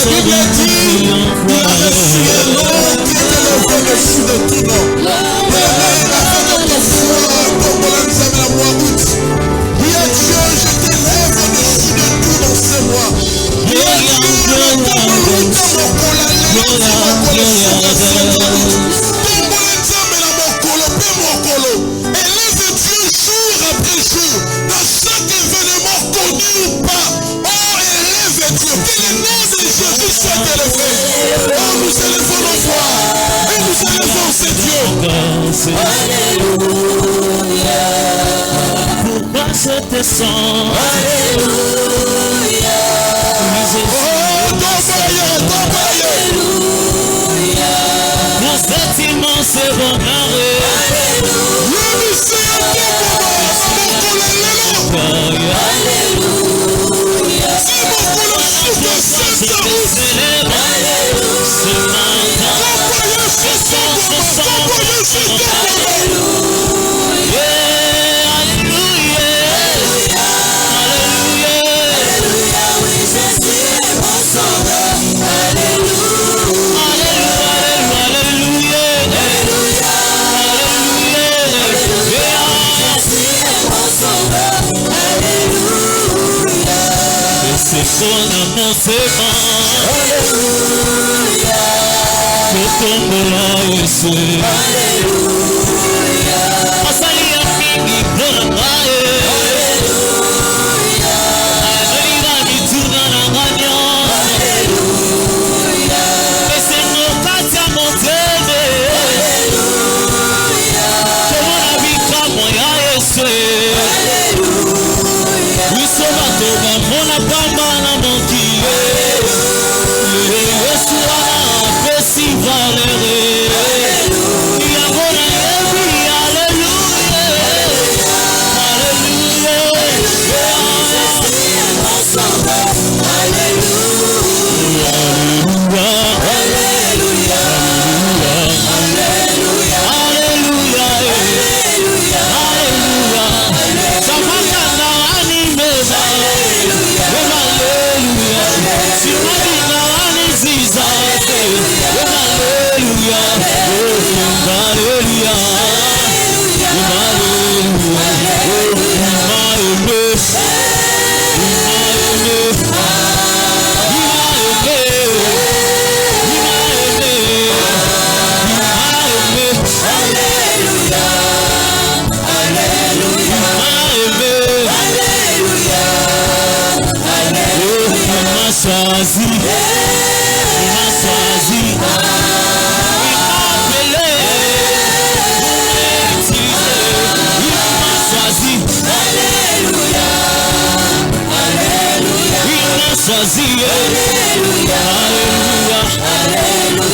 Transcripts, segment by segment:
Bible dit, il a reçu un nom qui est élevé au-dessus de tout nom. Il a Dieu, je t'élève au-dessus de tout dans ce mois. Il a Dieu, élève Dieu jour après jour, dans chaque événement connu ou pas. Oh, élève Dieu, que le nom de Jésus soit élevé. Oh, nous élevons nos voix et nous élevons ce Dieu. Alléluia. Pourquoi ce descend? Alléluia. Oh, ton Alléluia. Pour cet immense bonheur. Alléluia. C'est son amour s'évend. Alléluia. C'est ton bonheur, Jésus. Alléluia. Asali ya mingi pour naye. Alléluia. Alléluia mituna na ganyo. Alléluia. Eseno kati ya moteme. Alléluia. Tomona bikamo ya Yesu. Alléluia. Wiso bato bamona pamba na monkile. Yesu wana pesi valere. Yangona yebi. Alléluia. Alléluia.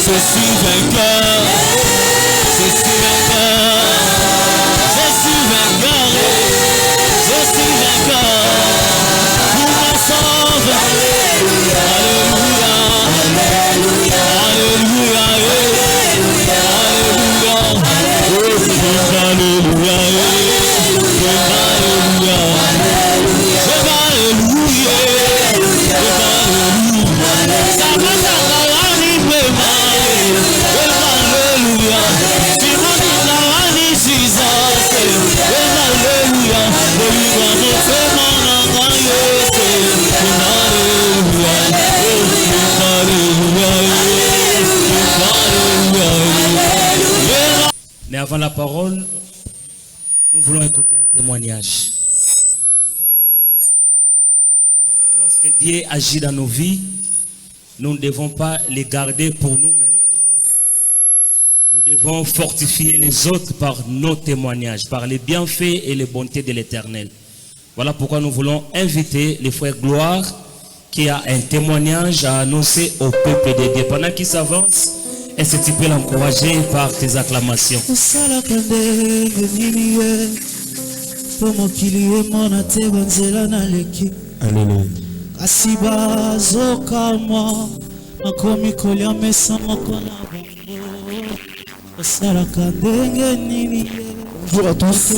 Je suis vainqueur, je suis vainqueur, je suis vainqueur, je suis vainqueur, pour ma sauve. Alléluia, Alléluia, Alléluia, Alléluia, Alléluia, Mais avant la parole, nous voulons écouter un témoignage. Lorsque Dieu agit dans nos vies, nous ne devons pas les garder pour nous-mêmes. Nous devons fortifier les autres par nos témoignages, par les bienfaits et les bontés de l'Éternel. Voilà pourquoi nous voulons inviter les frères Gloire qui a un témoignage à annoncer au peuple de Dieu. Pendant qu'il s'avance, est-ce que tu peux l'encourager par tes acclamations? Alléluia. Bonjour à tous.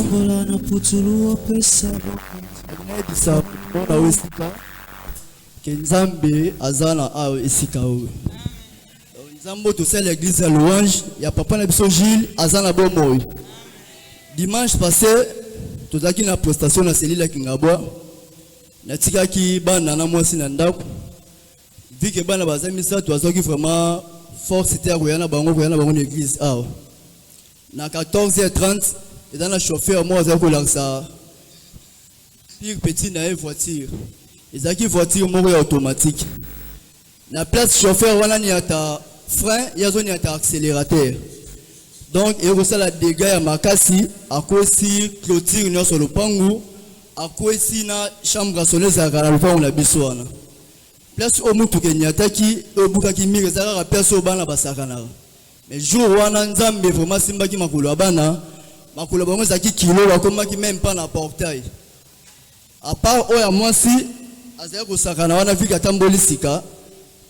que Nzambe azana a esika o. Nzambo to c'est l'église à louange, il y a papa na biso Gilles azana bomoy. Dimanche passé, tout à la prestation na Céline Kingabwa. Na tika ki bana na mwasi na ndako. Vu que bana bazami ça to azoki vraiment force était à koyana bango l'église ah. Na 14h30, et dans la chauffeur moi azako laksa. Pire petit na voiture. Ezaki voiture moko automatique. Na place chauffeur wana ni ata frein, yazo ni ata accélérateur. Donc il y a la dégâts ya makasi à cause clôture nyonso le pangu à cause na chambre sonneuse à la lupangu na biso wana. Place au mutu ke nyataki obuka ki mire za place au bana basakana. Mais jour wana Nzambe vraiment simbaki makolo bana makolo bango zaki kilo bakomaki même pas na portail. À part oya mwasi azaya kosakana wana vika tamboli sika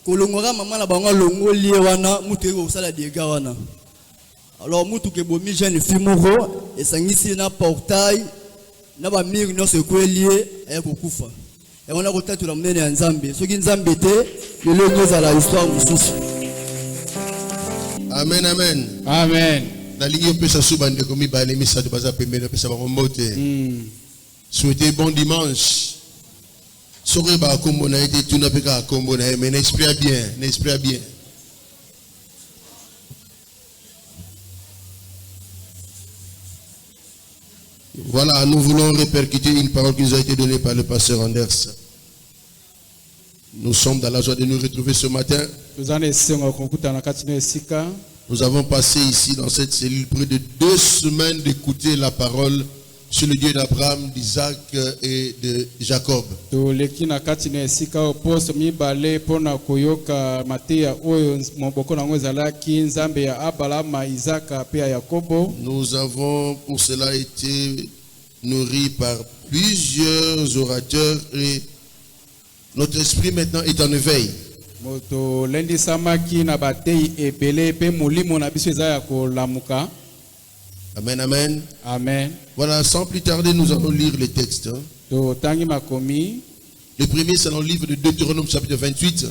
kolongora mama na bango longoli wana mutu eko sala dégâts wana. Alors mutu ke bomi jeune fille moko esangisi na portail na ba mire no se kwelié aya kokufa. Et on a retatu la mnene ya Nzambe. Soki Nzambe te le longoza la histoire mususu. Amen amen. Amen. Na ligne pesa subande komi ba le misa de baza pembe pesa ba mote. Souhaitez bon dimanche. Sore ba kombo na été tout na peka kombo na mais n'esprit bien. Voilà, nous voulons répercuter une parole qui nous a été donnée par le pasteur Anders. Nous sommes dans la joie de nous retrouver ce matin. Nous avons passé ici dans cette cellule près de 2 semaines d'écouter la parole sur le Dieu d'Abraham, d'Isaac et de Jacob. Nous avons pour cela été nourris par plusieurs orateurs et notre esprit maintenant est en éveil. Amen, amen. Amen. Voilà, sans plus tarder, nous allons lire les textes. Le premier, c'est dans le livre de Deutéronome, chapitre 28.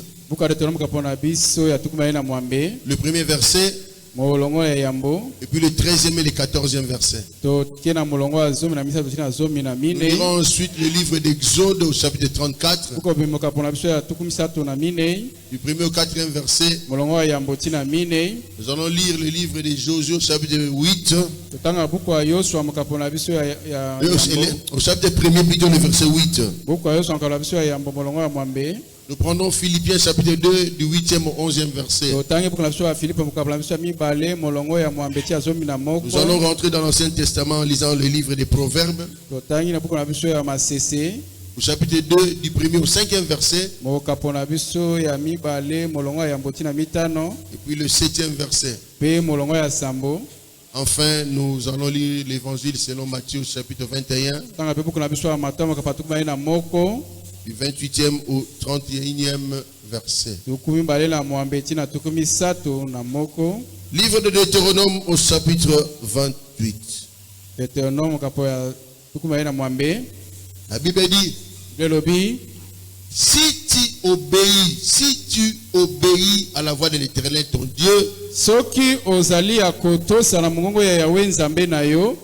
Le premier verset. Et puis le 13e et le 14e verset. Nous lirons ensuite le livre d'Exode au chapitre 34. Du 1er au 4e verset. Nous allons lire le livre de Josué au chapitre 8. Au chapitre 1er, plutôt le verset 8. Nous prenons Philippiens chapitre 2 du 8e au 11e verset. Nous allons rentrer dans l'Ancien Testament en lisant le livre des Proverbes. Au chapitre 2 du 1er au 5e verset. Et puis le 7e verset. Enfin, nous allons lire l'évangile selon Matthieu chapitre 21. Du 28e au 31e verset. Livre de Deutéronome au chapitre 28. La Bible dit, si tu obéis à la voix de l'Éternel ton Dieu,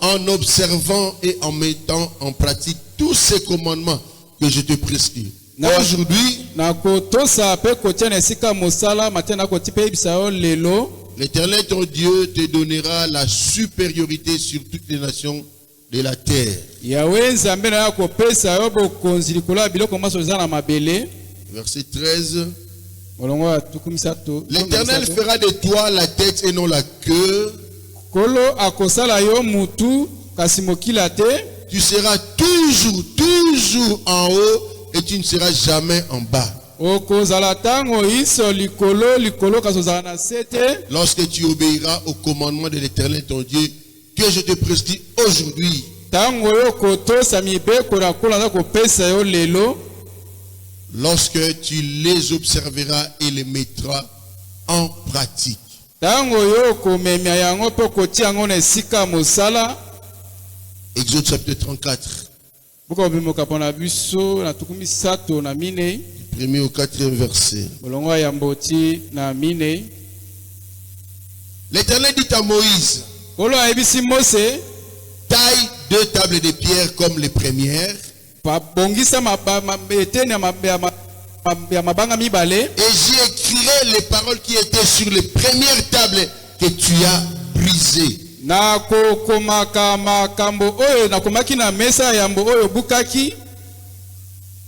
en observant et en mettant en pratique tous ces commandements que je te prescris aujourd'hui, l'Éternel ton Dieu te donnera la supériorité sur toutes les nations de la terre. Verset 13. L'Éternel fera de toi la tête et non la queue. Tu seras toujours en haut et tu ne seras jamais en bas. Lorsque tu obéiras au commandement de l'Éternel ton Dieu que je te prescris aujourd'hui. Lorsque tu les observeras et les mettras en pratique. Exode chapitre 34. Du 1er au 4e verset. L'Éternel dit à Moïse, taille 2 tables de pierre comme les premières, et j'y écrirai les paroles qui étaient sur les premières tables que tu as brisées.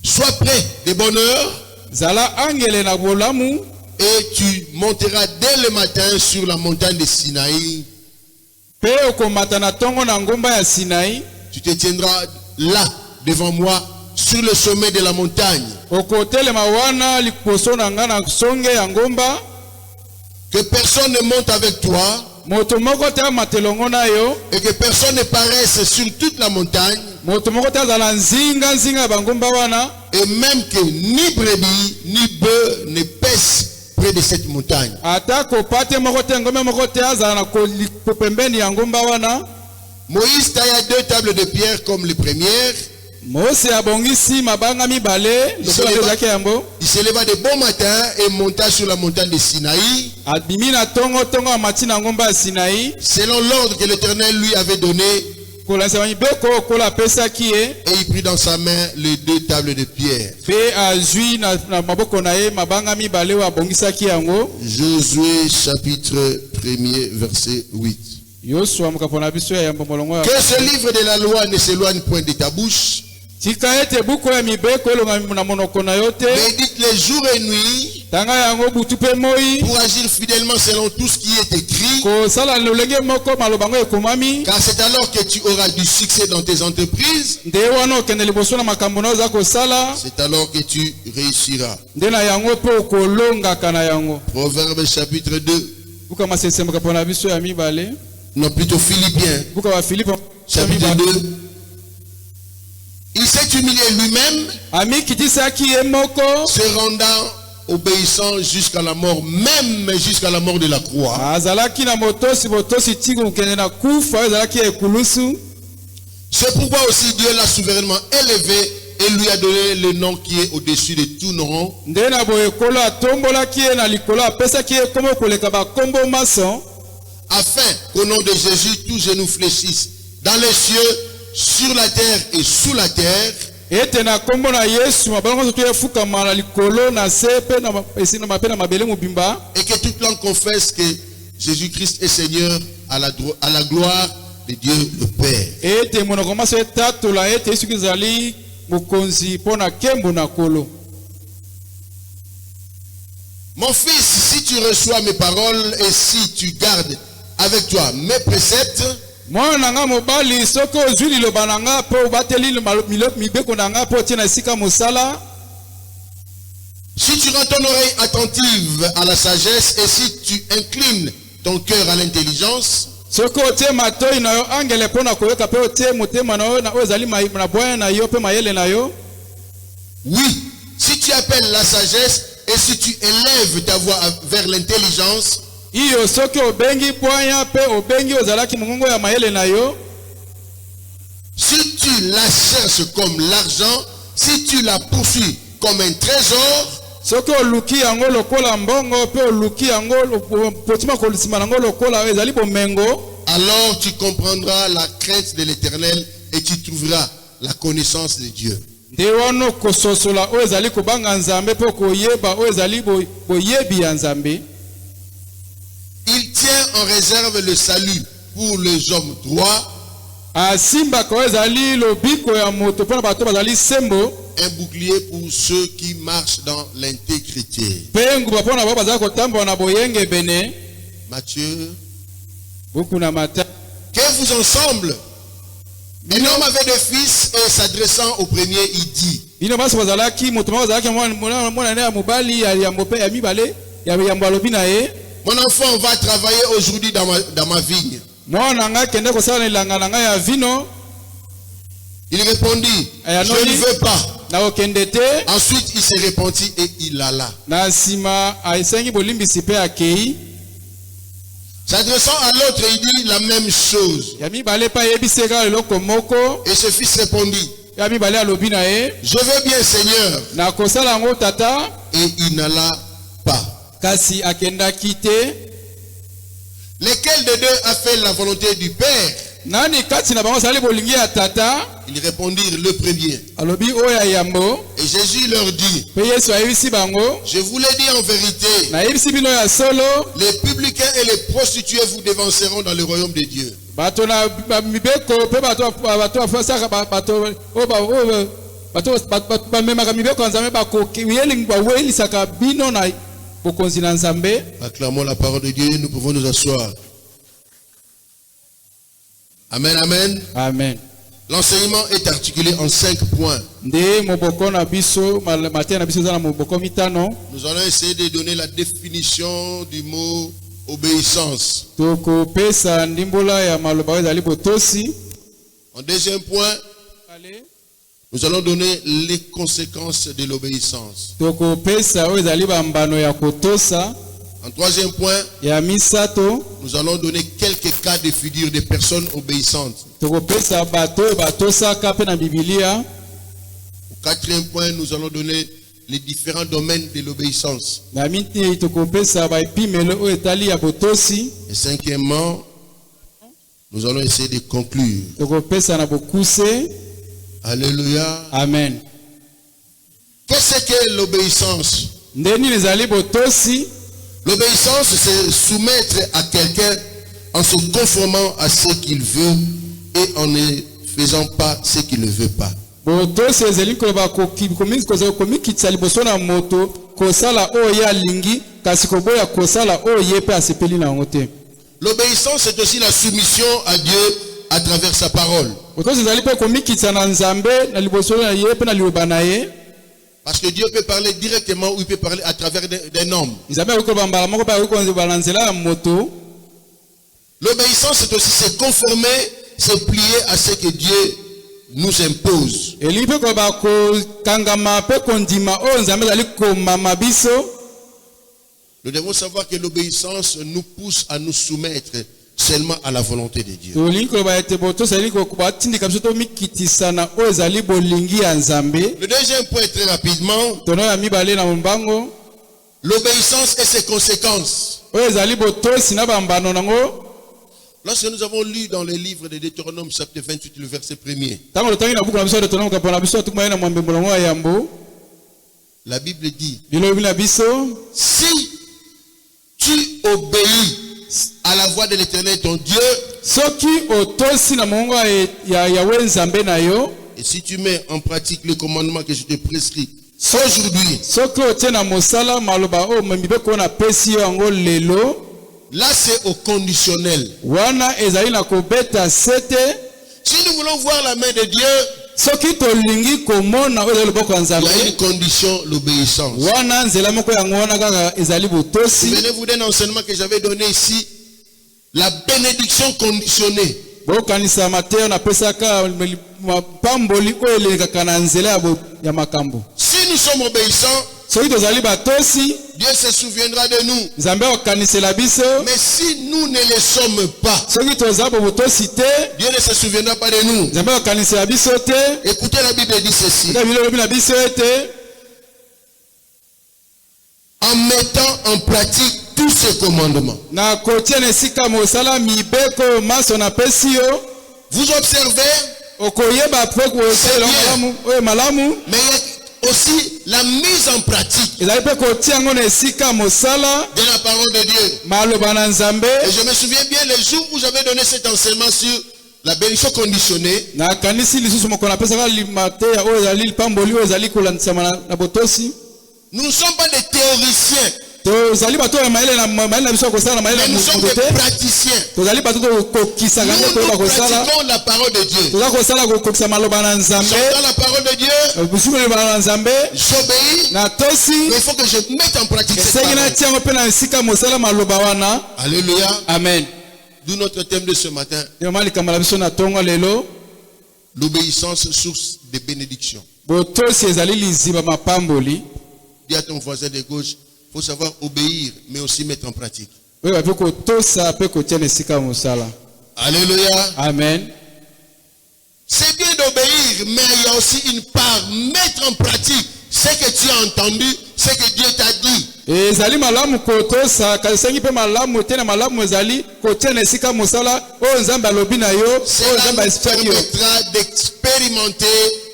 Sois prêt de bonne heure, et tu monteras dès le matin sur la montagne de Sinaï. Tu te tiendras là devant moi sur le sommet de la montagne. Que personne ne monte avec toi, et que personne ne paraisse sur toute la montagne, et même que ni brebis ni bœufs ne paissent près de cette montagne. Moïse tailla 2 tables de pierre comme les premières. Il s'éleva de bon matin et monta sur la montagne de Sinaï, selon l'ordre que l'Éternel lui avait donné. Et il prit dans sa main les 2 tables de pierre. Josué chapitre 1er verset 8. Que ce livre de la loi ne s'éloigne point de ta bouche, mais dites-les jour et nuit, pour agir fidèlement selon tout ce qui est écrit, car c'est alors que tu auras du succès dans tes entreprises, c'est alors que tu réussiras. Proverbe chapitre 2. Non, plutôt Philippiens chapitre 2. Il s'est humilié lui-même, se rendant obéissant jusqu'à la mort, même jusqu'à la mort de la croix. C'est pourquoi aussi Dieu l'a souverainement élevé et lui a donné le nom qui est au-dessus de tout nom, afin qu'au nom de Jésus, tous genou fléchissent dans les cieux, sur la terre et sous la terre, et que toute langue confesse que Jésus-Christ est Seigneur à la gloire de Dieu le Père. Mon fils, si tu reçois mes paroles et si tu gardes avec toi mes préceptes, si tu rends ton oreille attentive à la sagesse et si tu inclines ton cœur à l'intelligence, oui, si tu appelles la sagesse et si tu élèves ta voix vers l'intelligence, si tu la cherches comme l'argent, si tu la poursuis comme un trésor, alors tu comprendras la crainte de l'Éternel et tu trouveras la connaissance de Dieu. Il tient en réserve le salut pour les hommes droits, un bouclier pour ceux qui marchent dans l'intégrité. Matthieu. Que vous ensemble, un homme avait deux fils et s'adressant au premier, il dit: mon enfant va travailler aujourd'hui dans ma vigne. Il répondit: je ne veux pas. Ensuite il se repentit et il alla. S'adressant à l'autre, il dit la même chose. Et ce fils répondit: ya mibale alobi na ye je veux bien Seigneur, na kosala yango tata et il n'alla pas. kasi akendaki te. Lequel des deux a fait la volonté du Père? Nani kati na bango sali bolingi ya tata? Ils répondirent le premier. Alobi oya yambo. Et Jésus leur dit, Pe Yesu ayebisi bango je vous l'ai dit en vérité, na yebisi bino ya solo les publicains et les prostituées vous devanceront dans le royaume de Dieu. bato na mibeko pe bato afasaka bato bamemaka mibeko ya Nzambe bawelisaka bino na bokonzi na Nzambe. Acclamons la parole de Dieu, nous pouvons nous asseoir. Amen, amen. Amen. L'enseignement est articulé en 5 points. Nde moboko na biso matin na biso za na moboko mitano. Nous allons essayer de donner la définition du mot obéissance. Toko pesa ndimbola ya maloba ezali botosi. En deuxième point, nous allons donner les conséquences de l'obéissance. Toko pesa o ezali bambano ya kotosa. En troisième point, ya misato nous allons donner quelques cas de figure des personnes obéissantes. Toko pesa bato batosaka pe na Biblia. Au quatrième point, nous allons donner les différents domaines de l'obéissance. Na miti toko pesa ba epimelo o etali ya botosi. Et cinquièmement, nous allons essayer de conclure. Toko pesa na bokuse. Alléluia. Amen. Qu'est-ce que l'obéissance? Ndeni nezali botosi. L'obéissance, c'est soumettre à quelqu'un en se conformant à ce qu'il veut et en ne faisant pas ce qu'il ne veut pas. Botosi ezali ko ba komikitsa liboso na moto kosala o ya lingi kasi ko boya kosala o ye pe asepeli na ngote. L'obéissance, c'est aussi la soumission à Dieu à travers sa parole. Botosi ezali pe komikitsa na Nzambe na liboso na ye pe na liloba na ye. Parce que Dieu peut parler directement ou il peut parler à travers des hommes. L'obéissance, c'est aussi se conformer, se plier à ce que Dieu nous impose. Nous devons savoir que l'obéissance nous pousse à nous soumettre seulement à la volonté de Dieu. Le deuxième point, très rapidement, l'obéissance et ses conséquences. Lorsque nous avons lu dans le livre de Deutéronome chapitre 28, le verset 1er, la Bible dit, si tu obéis à la voix de l'Éternel ton Dieu, et si tu mets en pratique le commandement que je te prescris aujourd'hui, là c'est au conditionnel. Si nous voulons voir la main de Dieu, il y a une condition, l'obéissance. Je venais vous donner un enseignement que j'avais donné ici, la bénédiction conditionnée. Si nous sommes obéissants, Dieu se souviendra de nous. Mais si nous ne le sommes pas, Dieu ne se souviendra pas de nous. Écoutez, la Bible dit ceci. En mettant en pratique tous ces commandements. Vous observez, mais aussi la mise en pratique de la parole de Dieu. Et je me souviens bien le jour où j'avais donné cet enseignement sur la bénédiction conditionnée. Nous ne sommes pas des théoriciens, mais nous sommes des praticiens. Nous pratiquons la parole de Dieu. J'entends la parole de Dieu, j'obéis, mais il faut que je mette en pratique cette parole. Alléluia. Amen. D'où notre thème de ce matin. L'obéissance, source de bénédiction. Dis à ton voisin de gauche, il faut savoir obéir, mais aussi mettre en pratique. Alléluia. Amen. Amen. C'est bien d'obéir, mais il y a aussi une part, mettre en pratique ce que tu as entendu, ce que Dieu t'a dit. ezali malamu kotosa kasengi pe malamu tena malamu ezali kotiana esika mosala oyo nzambe alobi na yo oyo nzambe Cela nous permettra d'expérimenter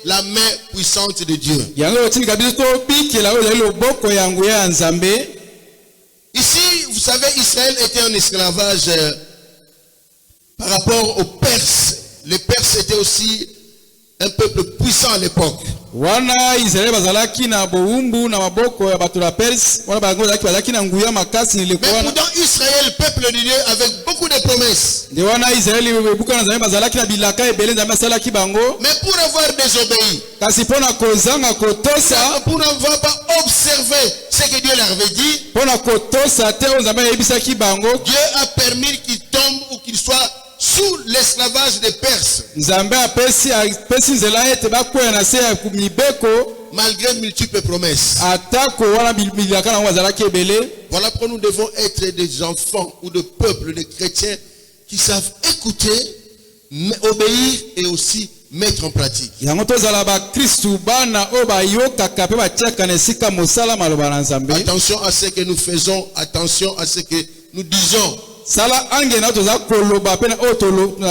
la main puissante de Dieu. yango otindika biso tobikela oyo ezali loboko ya nguya ya nzambe. Ici, vous savez, Israël était en esclavage par rapport aux Perses. Les Perses étaient aussi un peuple puissant à l'époque. wana Israeli bazalaki na bowumbu na maboko ya bato la Perse wana bango bazalaki na nguya makasi Mais nilikuwa pourtant, Israël, peuple de Dieu, avec beaucoup de promesses. nde wana Israeli ebuka na nzambe bazalaki na bilaka ebele nzambe asalaki bango Mais pour avoir désobéi, kasi mpona kozanga kotosa pour n'avoir pas observé ce que Dieu leur avait dit, mpona kotosa te oyo nzambe ayebisaki bango Dieu a permis qu'ils tombent ou qu'ils soient sous l'esclavage des Perses, nzambe apesi nzela ete bakwea na se ya mibeko malgré multiples promesses. atako wana bilaka nango bazalaki ebele. Voilà pourquoi nous devons être des enfants ou de peuples, des chrétiens qui savent écouter, obéir et aussi mettre en pratique. yango tozala bakristu bana oyo bayokaka mpe batiaka na esika mosala maloba na nzambe. Attention à ce que nous faisons, attention à ce que nous disons. sala ange na toza koloba mpe na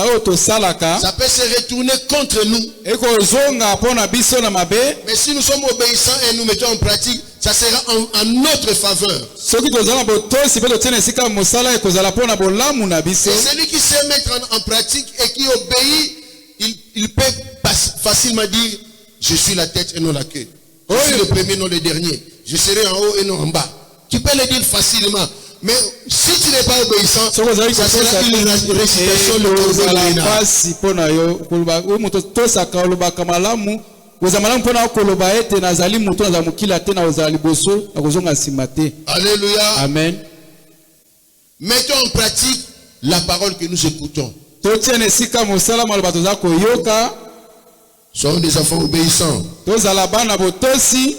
oyo tosalaka Ça peut se retourner contre nous. ekozonga mpona biso na mabe. Mais si nous sommes obéissants et nous mettons en pratique, ça sera en notre faveur. soki toza na botosi mpe totia na esika mosala ekozala mpona bolamu na biso. Et celui qui sait mettre en pratique et qui obéit, il peut facilement dire, je suis la tête et non la queue. Je suis le premier, non le dernier. Je serai en haut et non en bas. Tu peux le dire facilement. Mais si tu n'es pas obéissant, ça sera une récitation de kozala pasi mpona yo koloba oyo moto tosaka olobaka malamu kozala malamu mpona koloba ete nazali moto nazala mokila te na kozala liboso na kozonga nsima te. Alléluia. Amen. Mettons en pratique la parole que nous écoutons. totia na esika mosala maloba toza koyoka. Soyons des enfants obéissants. tozala bana botosi.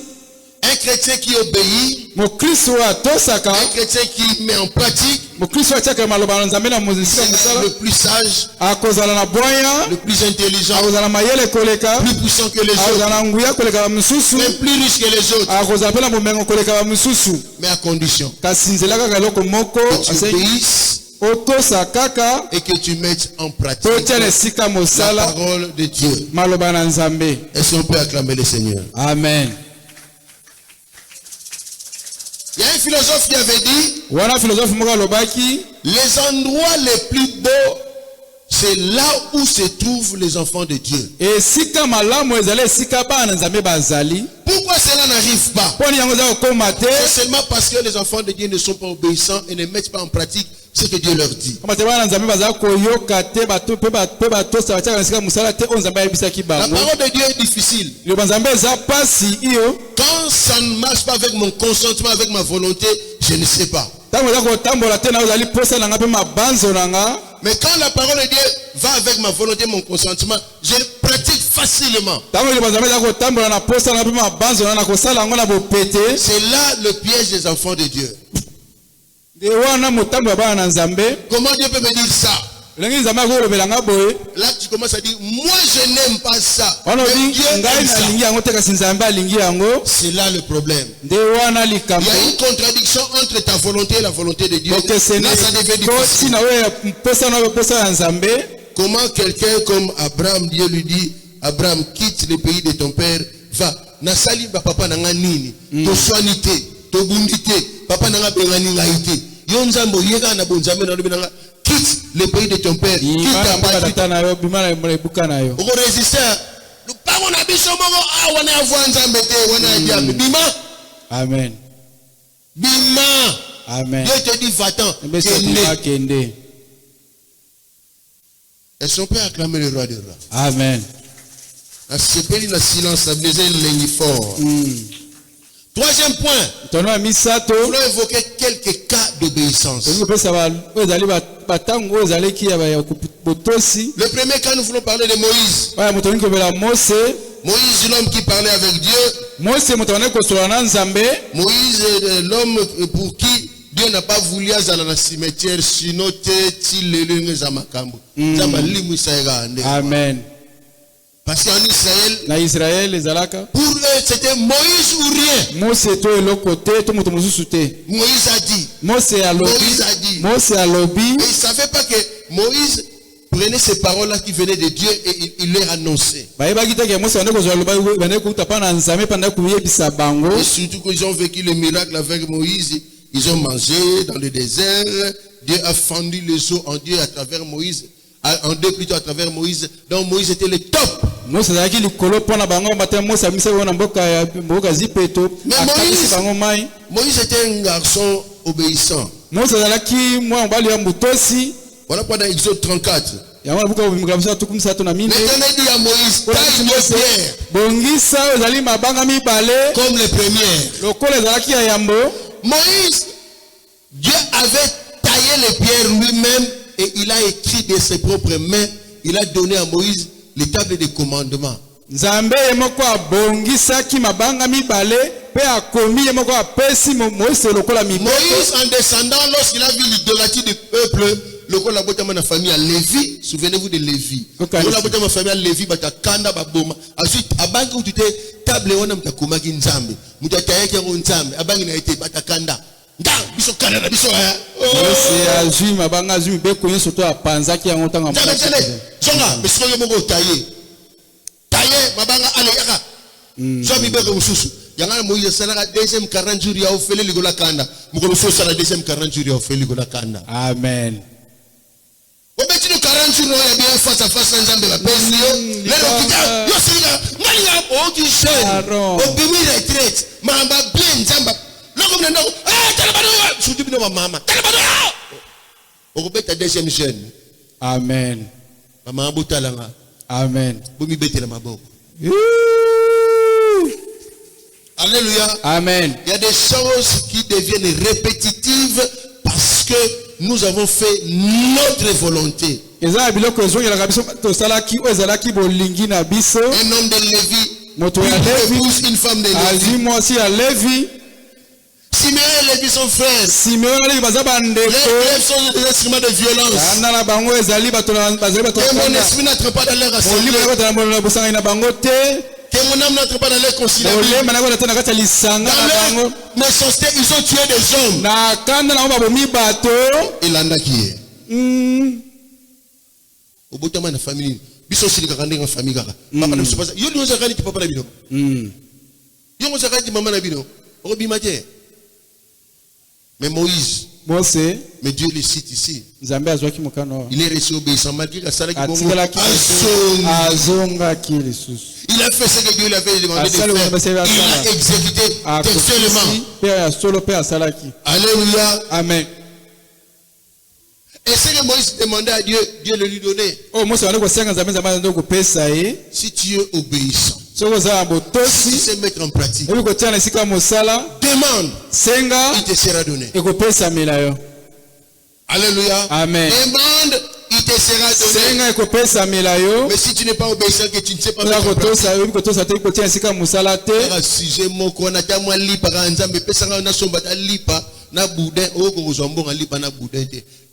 Un chrétien qui obéit, mokristo oyo atosaka un chrétien qui met en pratique, mokristo atiaka maloba na nzambe na esika c'est mosala le plus sage, akozala na bwanya le plus intelligent, akozala mayele koleka plus puissant que les akozala autres, na nguya koleka bamisusu même plus riche que les autres, akozala mpe na bomengo koleka bamisusu. mais à condition kasi nzela kaka eloko moko que tu asengi obéisses otosa kaka et que tu mettes en pratique totia na esika la mosala parole de Dieu. maloba na nzambe. Est-ce qu'on peut acclamer le Seigneur? Amen. Il y a un philosophe qui avait dit, wana filosofi moko alobaki les endroits les plus beaux, c'est là où se trouvent les enfants de Dieu. esika malamu ezali esika bana nzambe bazali. Pourquoi cela n'arrive pas? mponi yango eza kokoma te C'est seulement parce que les enfants de Dieu ne sont pas obéissants et ne mettent pas en pratique ce que Dieu leur dit. koma te bana nzambe bazala koyoka te mpe batosa batiaka na esika mosala te oyo nzambe ayebisaki La bango. parole de Dieu est difficile. liloba nzambe eza pasi iyo Quand ça ne marche pas avec mon consentement, avec ma volonté, je ne sais pas. ntango eza kotambola te na oyo ezali posa na nga mpe mabanzo na nga. Mais quand la parole de Dieu va avec ma volonté, mon consentement, je pratique facilement. ntango liloba nzambe eza kotambola na posa na nga mpe mabanzo na nga na kosala yango na bopete. C'est là le piège des enfants de Dieu. nde wana motambo ya bana na nzambe. Comment Dieu peut me dire ça? elengi nzambe akolobela nga boye Là, tu commences à dire, moi je n'aime pas ça. wana Mais obi Dieu ngai aime ça. nalingi yango te kasi nzambe alingi yango. C'est là le problème. nde wana Il likambo y a une contradiction entre ta volonté et la volonté de Dieu. okesene Là, ça devient kosi difficile. na oyo mposa na oyo mposa ya nzambe. Comment quelqu'un comme Abraham, Dieu lui dit, Abraham, quitte le pays de ton père, va. Nasali ba papa nanga nini, to soinité, to bundité, papa nanga bengani ngaité. Yo nzambo yega na bonzambe na nanga, quitte le pays de ton père, quitte ta patrie. tata na yo bima na ebuka na yo. Oko résister. Le pango na biso moko ah wana avwa nzambe te, wana diable. Bima, Amen. bima. Amen. Dieu te dit va-t'en. Mbe sotima kende. Est-ce qu'on peut acclamer le roi des rois? Amen. La sepeli na silence, stabiliser l'ennemi fort. Troisième point, tono misato nous voulons évoquer quelques cas d'obéissance. tokopesa oyo ezali batango oyo ezaleki ya botosi. Le premier cas, nous voulons parler de Moïse. oyo moto alingi kobela Mose. Moïse, l'homme qui parlait avec Dieu. Mose moto abandaki kosola na nzambe. Moïse, l'homme pour qui Dieu n'a pas voulu azala na cimetière, sinon te ti lelenge za makambo. Zamba limu saega ande. Amen. Parce qu'en Israël, na Israël ezalaka pour eux, c'était Moïse ou rien. Mose to eloko te to moto mosusu te. Moïse a dit. Mose alobi. Moïse a dit. Mose alobi. Mais ils ne savaient pas que Moïse prenait ces paroles-là qui venaient de Dieu et il leur annonçait. Et surtout qu'ils ont vécu le miracle avec Moïse, ils ont mangé dans le désert. Dieu a fendu les eaux en Dieu à travers Moïse. En deux plutôt à travers Moïse. Donc Moïse était le top. Mais Moïse était un garçon obéissant. Voilà pourquoi dans Exode 34. Maintenant il dit à Moïse, taille deux pierres comme les premières. Moïse, Dieu avait taillé les pierres lui-même et il a écrit de ses propres mains. Il a donné à Moïse les tables de commandement. Moïse en descendant, lorsqu'il a vu l'idolâtrie du peuple, la famille à Lévi, souvenez-vous de Lévi. La famille à Lévi, ensuite, avant que tu te table, on a kumaki nzambe. Mutatayaki nzambe, abangi na été batakanda. Biso Canada, biso c'est azui mabanga azui be koyo soto apanzaki yango tanga mpa. Zonga, biso yo moko taillé. Taillé mabanga ale yaka. So mi be ko mususu. Yanga Moïse sala deuxième 40 jours ya ofele ligola kanda. Mukolo so sala deuxième 40 jours ya ofele ligola kanda. Amen. Obeti no 40 jours ya bien face à face nzambe ba pesi yo. Lelo kita yo sila ngani ya o ki she. Obimi retraite. Mamba bien nzamba. Loko mnenda talabado sutu bino mama. Talabado. Okobeta deuxième jeune. Amen. Mama butalanga. Amen. Bumi betela maboko. Alléluia. Amen. Il y a des choses qui deviennent répétitives parce que nous avons fait notre volonté. Un homme de Lévi, il épouse une femme de Lévi. Simeon et Lévi sont frères. Les frères sont des instruments de violence. Et mon esprit n'entre pas dans leur assemblée. Que mon âme n'entre pas dans leur conciliation. Dans leur méchanceté, ils ont tué des hommes. Il en a qui est. Au bout de ma famille, biso sili kakande en famille kaka. Papa ne se passe. Yo nous zakali papa na bino. Yo nous zakali maman na bino. Obi maté. Mais Moïse. Mais Dieu le cite ici. Il est resté obéissant malgré que ça il a fait ce que Dieu lui avait demandé de faire. Il a exécuté textuellement. Alléluia. Amen. Et ce que Moïse demandait à Dieu, Dieu le lui donnait. Si tu es obéissant, si tu sais mettre en pratique, demande, il te sera donné. Alléluia. Amen. Demande, il te sera donné. Mais si tu n'es pas obéissant, que tu ne sais pas mettre en pratique,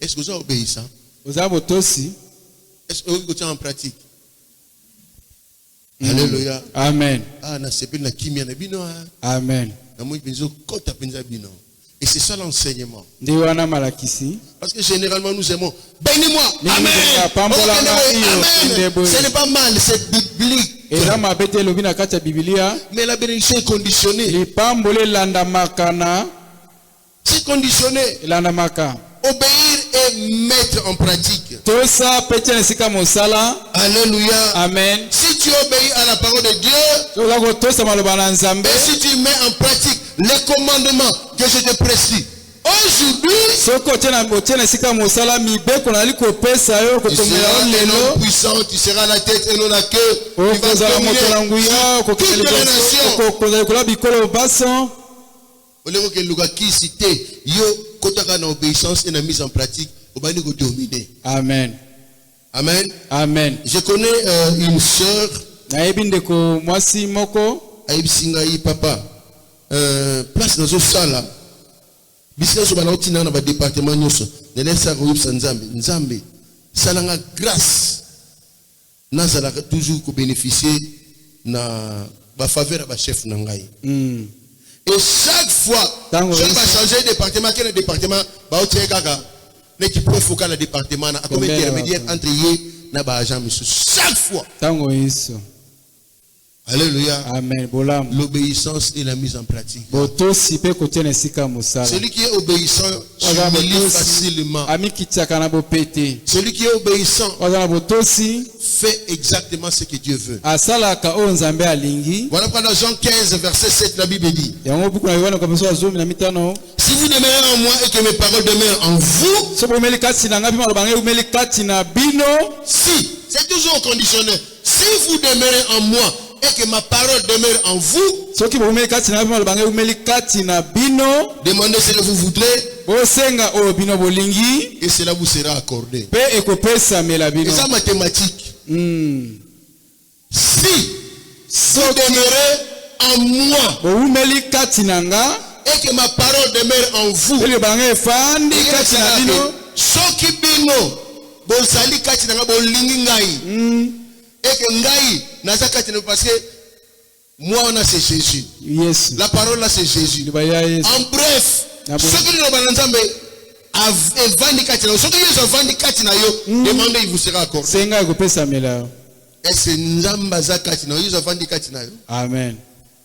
est-ce que vous êtes obéissant? Est-ce que vous êtes en pratique? Alléluia. Amen. Amen. Et c'est ça l'enseignement. Parce que généralement nous aimons. Bénis-moi. Amen. Amen. Ce n'est pas mal, c'est biblique. Mais la bénédiction est conditionnée. C'est conditionné. Obéir et mettre en pratique. Alléluia. Amen. Si tu obéis à la parole de Dieu, et si tu mets en pratique les commandements que je te prescris aujourd'hui, tu seras l'homme puissant, tu seras la tête et non la queue. Tu vas dominer toutes les nations. Obéissance et la mise en pratique, dominer. Amen. Amen. Amen. Je connais une sœur. Papa. Place dans ce salle. Bisika so bana otina na ba département nyoso. Nelesa ko yipsa nzambe. Nzambe salanga grâce. nazala toujours ko bénéficier na ba faveur ba chef na ngai. Et chaque fois je vais changer de département, quel département ba otie kaka l'équipe focal le département na comme intermédiaire entre yé na ba agent monsieur chaque fois. Tango isso. Alléluia. Amen. Bolam. L'obéissance et la mise en pratique. Celui qui est obéissant s'humilie facilement. Celui qui est obéissant fait exactement ce que Dieu veut. Voilà pourquoi dans Jean 15 verset 7 la Bible dit: si vous demeurez en moi et que mes paroles demeurent en vous, si, c'est toujours conditionnel. Si vous demeurez en moi et que ma parole demeure en vous, demandez ce que vous voudrez et cela vous sera accordé. Et ça mathématique. Si vous demeurez en moi et que ma parole demeure en vous, soki bino bozali kati nanga bolingi ngai et que ngai naza kati parce que moi on a c'est Jésus. Yes. La parole là c'est Jésus. En bref, soki no banzambe avandi kati na soki yeso avandi kati na yo, demandez il vous sera accordé. Senga ko pesa mela. Et c'est nzamba za kati na yo, yeso avandi kati na yo. Amen.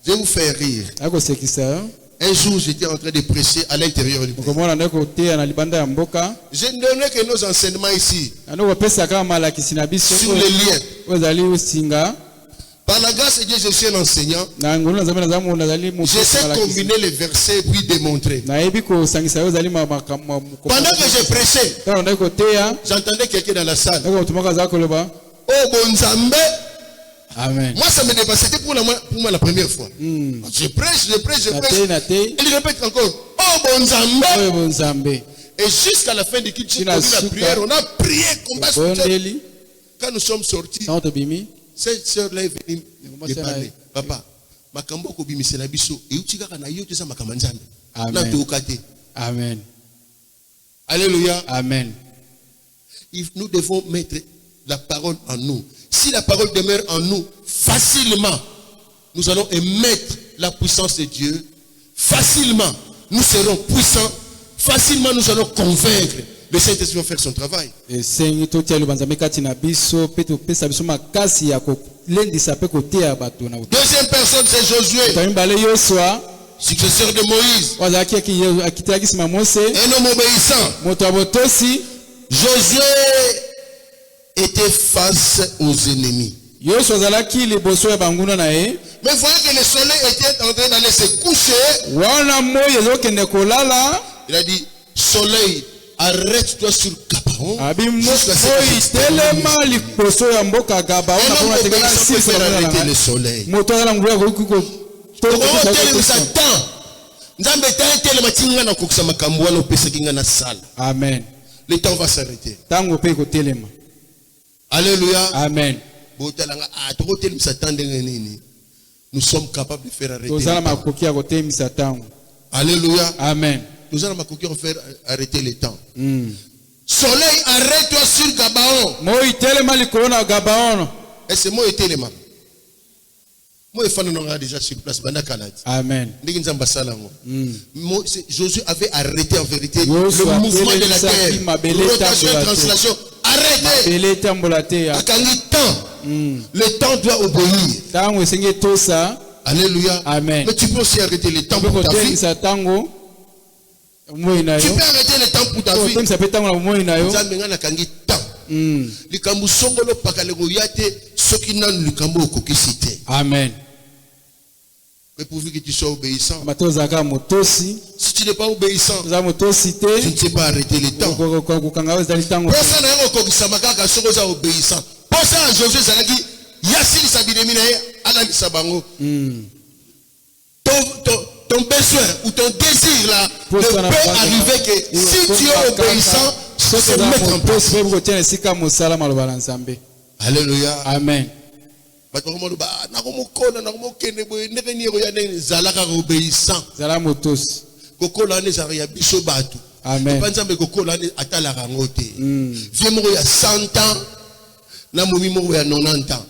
Je vais vous faire rire. Ako sekisa. Un jour, j'étais en train de prêcher à l'intérieur du pays. Je donnais que nos enseignements ici sur les liens. Par la grâce de Dieu, je suis un enseignant. J'essaie de combiner les versets puis démontrer. Pendant que je prêchais, j'entendais quelqu'un dans la salle. Oh, Bonzambe. Amen. Moi, ça me dépasse. C'était pour moi la première fois. Je prêche. Et il répète encore: oh, Bonzambe. Et jusqu'à la fin du culte, j'ai la prière. On a prié comme ça. Quand nous sommes sortis, cette sœur-là est venue me parler. Papa, makambo ko bimisi na biso e utika kana yo tesa makamanzambe. Amen. Alléluia. Amen. Nous devons mettre la parole en nous. Si la parole demeure en nous, facilement, nous allons émettre la puissance de Dieu. Facilement, nous serons puissants. Facilement, nous allons convaincre. Le Saint-Esprit va faire son travail. Deuxième personne, c'est Josué, successeur de Moïse. Un homme obéissant. Josué était face aux ennemis. Mais voilà que le soleil était en train d'aller se coucher. Il a dit: soleil, arrête-toi sur Gabaon. Le soleil. Amen. Le temps va s'arrêter. Alléluia. Amen. Nous sommes capables de faire arrêter. Alléluia. Amen. Nous allons faire arrêter le temps. Soleil, arrête-toi sur Gabaon. Et c'est moi et Téléma. Moi et Fan on a déjà sur place. Amen. Josué avait arrêté en vérité le mouvement de la terre. Rotation et translation. Arrêtez. Le temps doit obéir. Alléluia. Amen. Mais tu peux aussi arrêter le temps pour ta vie. Tu peux arrêter le temps pour ta vie. Amen. Mais pourvu que tu sois obéissant. Si tu n'es pas obéissant, tu ne sais pas arrêter le temps. Ton besoin ou ton désir là ne peut arriver que si tu es obéissant, se mettre en place. Alléluia. Amen. Amen. na momi moko ya 90 ans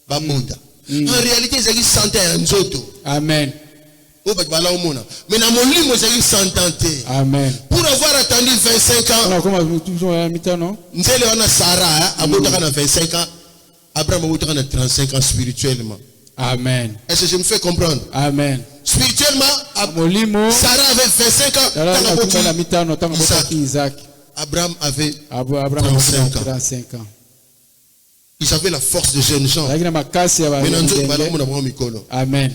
babota en réalité ezali 100 ans ya nzoto. Amen. Mais na molimo ezali 100 ans te. Amen. Pour avoir attendu 25 ans nzele wana Sarah abotaka na 25 ans, Abraham abotaka na 35 ans spirituellement. Amen. Est-ce que je me fais comprendre? Amen. Spirituellement, Sarah avait 25 ans, Isaac. Abraham avait 35 ans. Ils avaient la force de jeunes gens. Amen.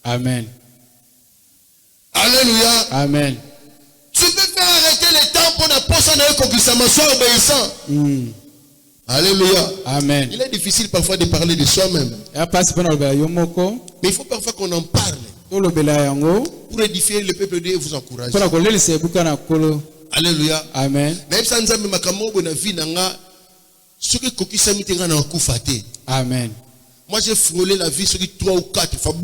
Amen. Alléluia. Amen. Tu peux faire arrêter le temps pour la personne qui soit obéissant. Alléluia. Amen. Il est difficile parfois de parler de soi-même. Mais il faut parfois qu'on en parle pour édifier le peuple de Dieu et vous encourager. Alléluia. Amen. Amen. Moi j'ai frôlé la vie sur 3 ou 4 fois.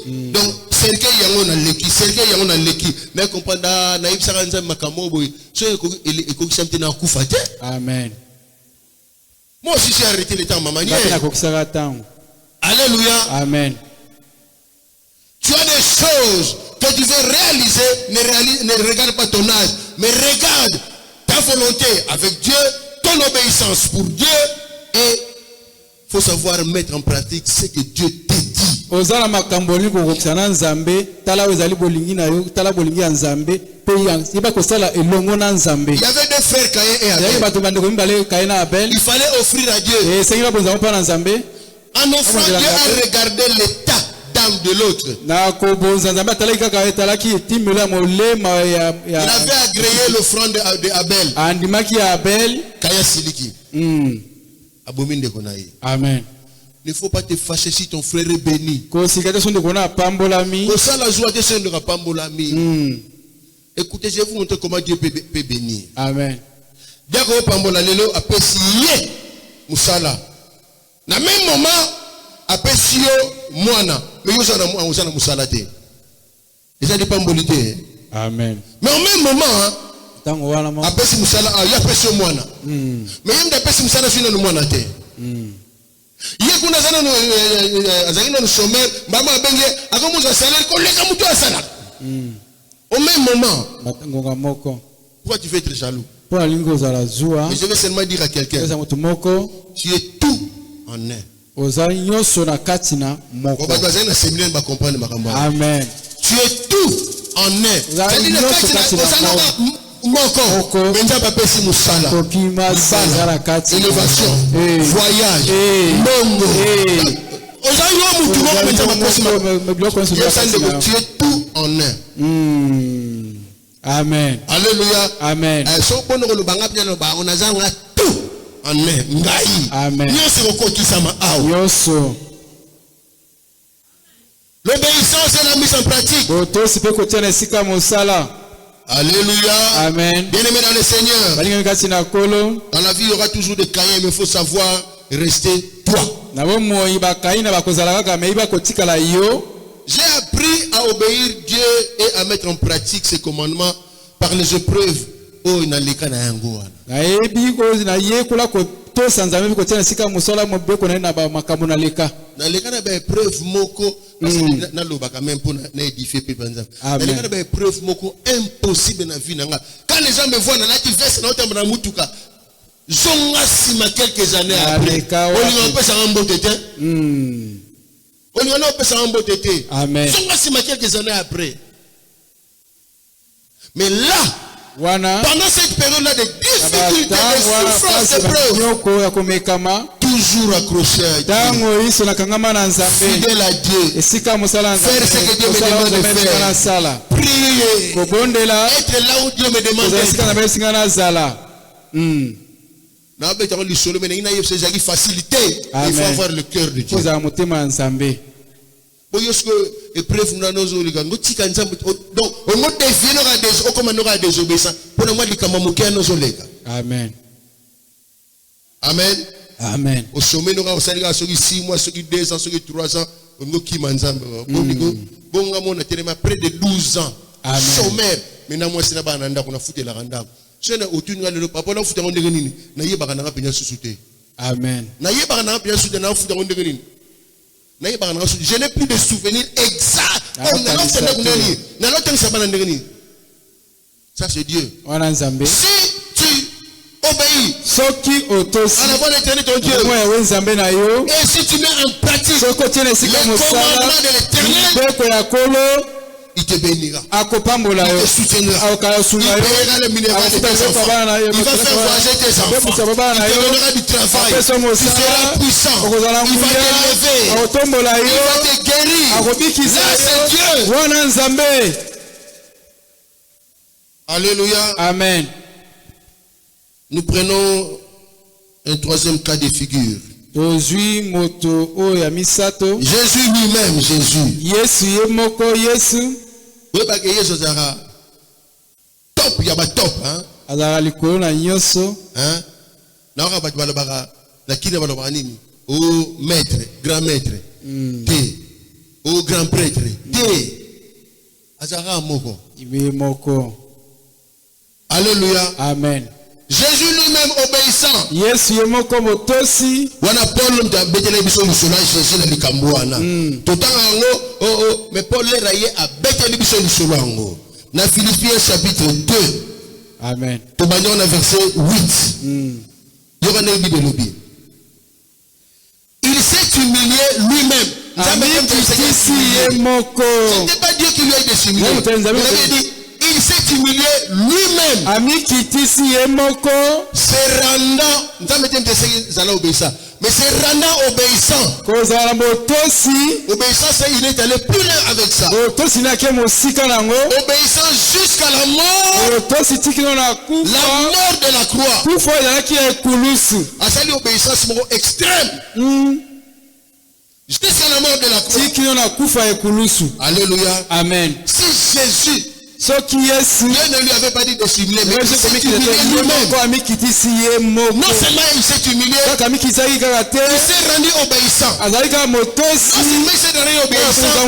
Donc cercle yango na leki, cercle yango na leki. Mais comprendre na ibisa nzambe makamo boy. So ekokisa mte na kufa te. Amen. Moi aussi j'ai arrêté le temps maman. Alléluia. Amen. Tu as des choses que tu veux réaliser, ne regarde pas ton âge, mais regarde ta volonté avec Dieu, ton obéissance pour Dieu, et il faut savoir mettre en pratique ce que Dieu te dit. Il y avait deux frères Caïn et Abel. Il fallait offrir à Dieu. En offrant, Dieu a regardé l'état d'âme de l'autre. Il avait agréé l'offrande d'Abel. Kaya Siliki. Amen. Il ne faut pas te fâcher si ton frère est béni. Écoutez, je vais vous montrer comment Dieu peut bénir. Amen. Na même moment, apesi yo mwana, mais yo za na musala te. Eza di pambolité. Amen. Mais au même moment, apesi musala, ya apesi yo mwana. Mais yenda apesi musala sino no mwana te. Ye kuna zana no azalina no chômeur, mama benge akomuza salaire koleka mutu asala. Au même moment, pourquoi tu veux être jaloux? Mais je vais seulement dire à quelqu'un, tu es tout en un. Amen. Tu es tout en un. Élévation, voyage, tu es tout en un. Amen. Alléluia. Amen. Amen. L'obéissance et la mise en pratique. Alléluia. Amen. Bien-aimé dans le Seigneur. Dans la vie, il y aura toujours des caïns, mais il faut savoir rester toi. J'ai appris à obéir Dieu et à mettre en pratique ses commandements par les épreuves. Oh, il n'a pas quand les gens me voient dans la diverse, quelques années après, Amen. Quelques années après. Mais là, pendant cette période-là de difficultés, de souffrance, d'épreuves, toujours accroché à Dieu, fidèle à Dieu, faire ce que Dieu me demande de faire, prier, être là où Dieu me demande d'être. Facilité, il faut avoir le cœur de Dieu. Donc, Amen. Amen. Amen. Au sommet, nous avons 6 mois, 2 ans, 3 ans. Près de 12 ans. Sommet. Maintenant, moi, c'est là-bas, on a foutu la randa. Sena otuni ngale papa na futa ndenge nini na yebaka na penya susute. Amen. Na yebaka na penya susute na futa ndenge nini. Na yebaka na susute. Je n'ai plus de souvenirs exacts. Comme na futa ndenge nini. Na lotenga sabana ndenge nini. Ça c'est Dieu. Wana nzambe. Si tu obéis. Soki otosi. À la voix d'éternel ton Dieu. Moi ya nzambe na yo. Et si tu mets en pratique Soko tiene sika le commandement de l'éternel, beko ya kolo il te bénira. akopambola yo. Il te soutiendra. Il payera le minéral de tes enfants. Il va faire voyager tes enfants. Il te donnera du travail. Tu seras puissant. Il va t'élever. Il va te guérir. Là, c'est Dieu. Wana nzambe. Alléluia. Amen. Nous prenons un troisième cas de figure. Tozui moto o ya misato. Jésus lui-même, Jésus. Yesu ye moko Yesu. Oui, parce que Jésus sera top, il y a pas top, hein. Azara likolo na nyonso. Hein? Na ora batu balobaka na kile balobaka nini? Au maître, grand maître. Té. Au grand prêtre. Té. Azara moko. Ibe moko. Alléluia. Amen. Jésus lui-même obéissant. Yesu ye moko motosi. Wana Paul mtabetele biso musula Jésus na likambo wana. Totanga ngo mais Paul le raye a betele biso musula ngo. Na Philippiens chapitre 2. Amen. Tobanyo na verset 8. Yokane bibelobi. Il s'est humilié lui-même. Ce n'était pas Dieu qui lui a été humilié. Il avait dit, il s'est humilié lui-même. Se rendant, mais se rendant obéissant. Obéissant, il est allé plus loin avec ça. Obéissant jusqu'à la mort. La mort de la croix. À ça, l'obéissance extrême. Jusqu'à la mort de la croix. Alléluia. Amen. Si Jésus, Dieu ne lui avait pas dit de s'humilier, mais il s'est humilié lui-même. Non seulement il s'est humilié, il s'est rendu obéissant. Non seulement il s'est rendu obéissant, il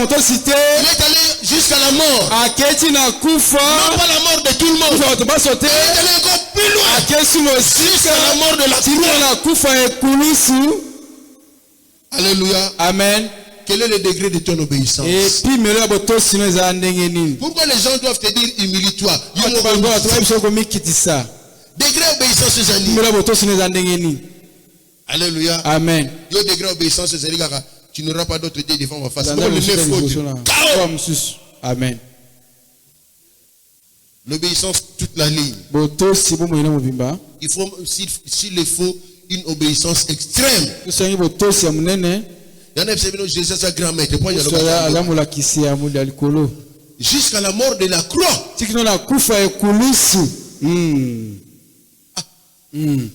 est allé jusqu'à la mort. Non pas la mort de tout le monde. Il est allé encore plus loin. Jusqu'à la mort de la croix. Alléluia. Amen. Quel est le degré de ton obéissance? Pourquoi les gens doivent te dire humilie-toi? Degré obéissance, c'est alléluia. Amen. Degré obéissance, c'est tu n'auras pas d'autre idée devant ma face. Amen. L'obéissance toute la ligne. Il faut, s'il le faut, une obéissance extrême. Jésus sa grand maître. Jusqu'à la mort de la croix.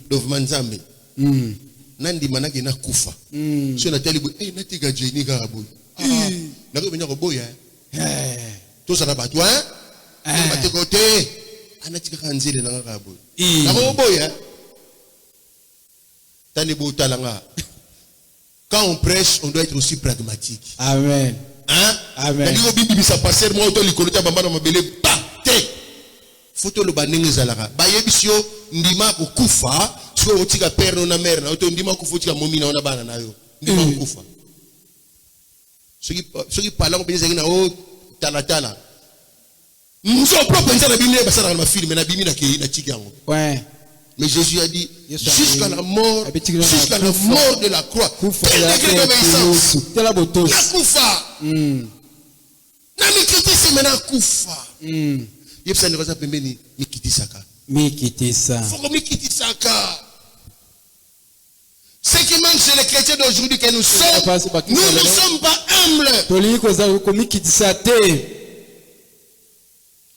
Dovman Zambe. Nandi manaki na kufa. So na tali bo na tiga jeni ka boy. Na ko benya ko boy to sala ba toi ba te côté ana tika kanzile na ka boy. Na ko boy tani bo talanga. Quand on prêche, on doit être aussi pragmatique. Amen. Hein? Amen. Nani ko bibi sa passer mo to likolota bamba na mabele ba te. Foto lo banenge zalaka. Ba yebisio ndima ko kufa, so otika père no na mère na to ndima ko fotika momi na ona bana na yo. Ndima ko kufa. Soki pala ko penza na o tala. Nous sommes propres à la Bible, na ma film na bimi na ki na tiki yango. Ouais. Mais Jésus a dit, jusqu'à la mort de la croix, quel degré d'obéissance? La koufa. Na mikitisi mena koufa. Yepsa nikoza pembeni mikitisaka. Mikitisa. Faut mikitisaka. Ce qui manque chez les chrétiens d'aujourd'hui que nous sommes, nous ne sommes pas humbles.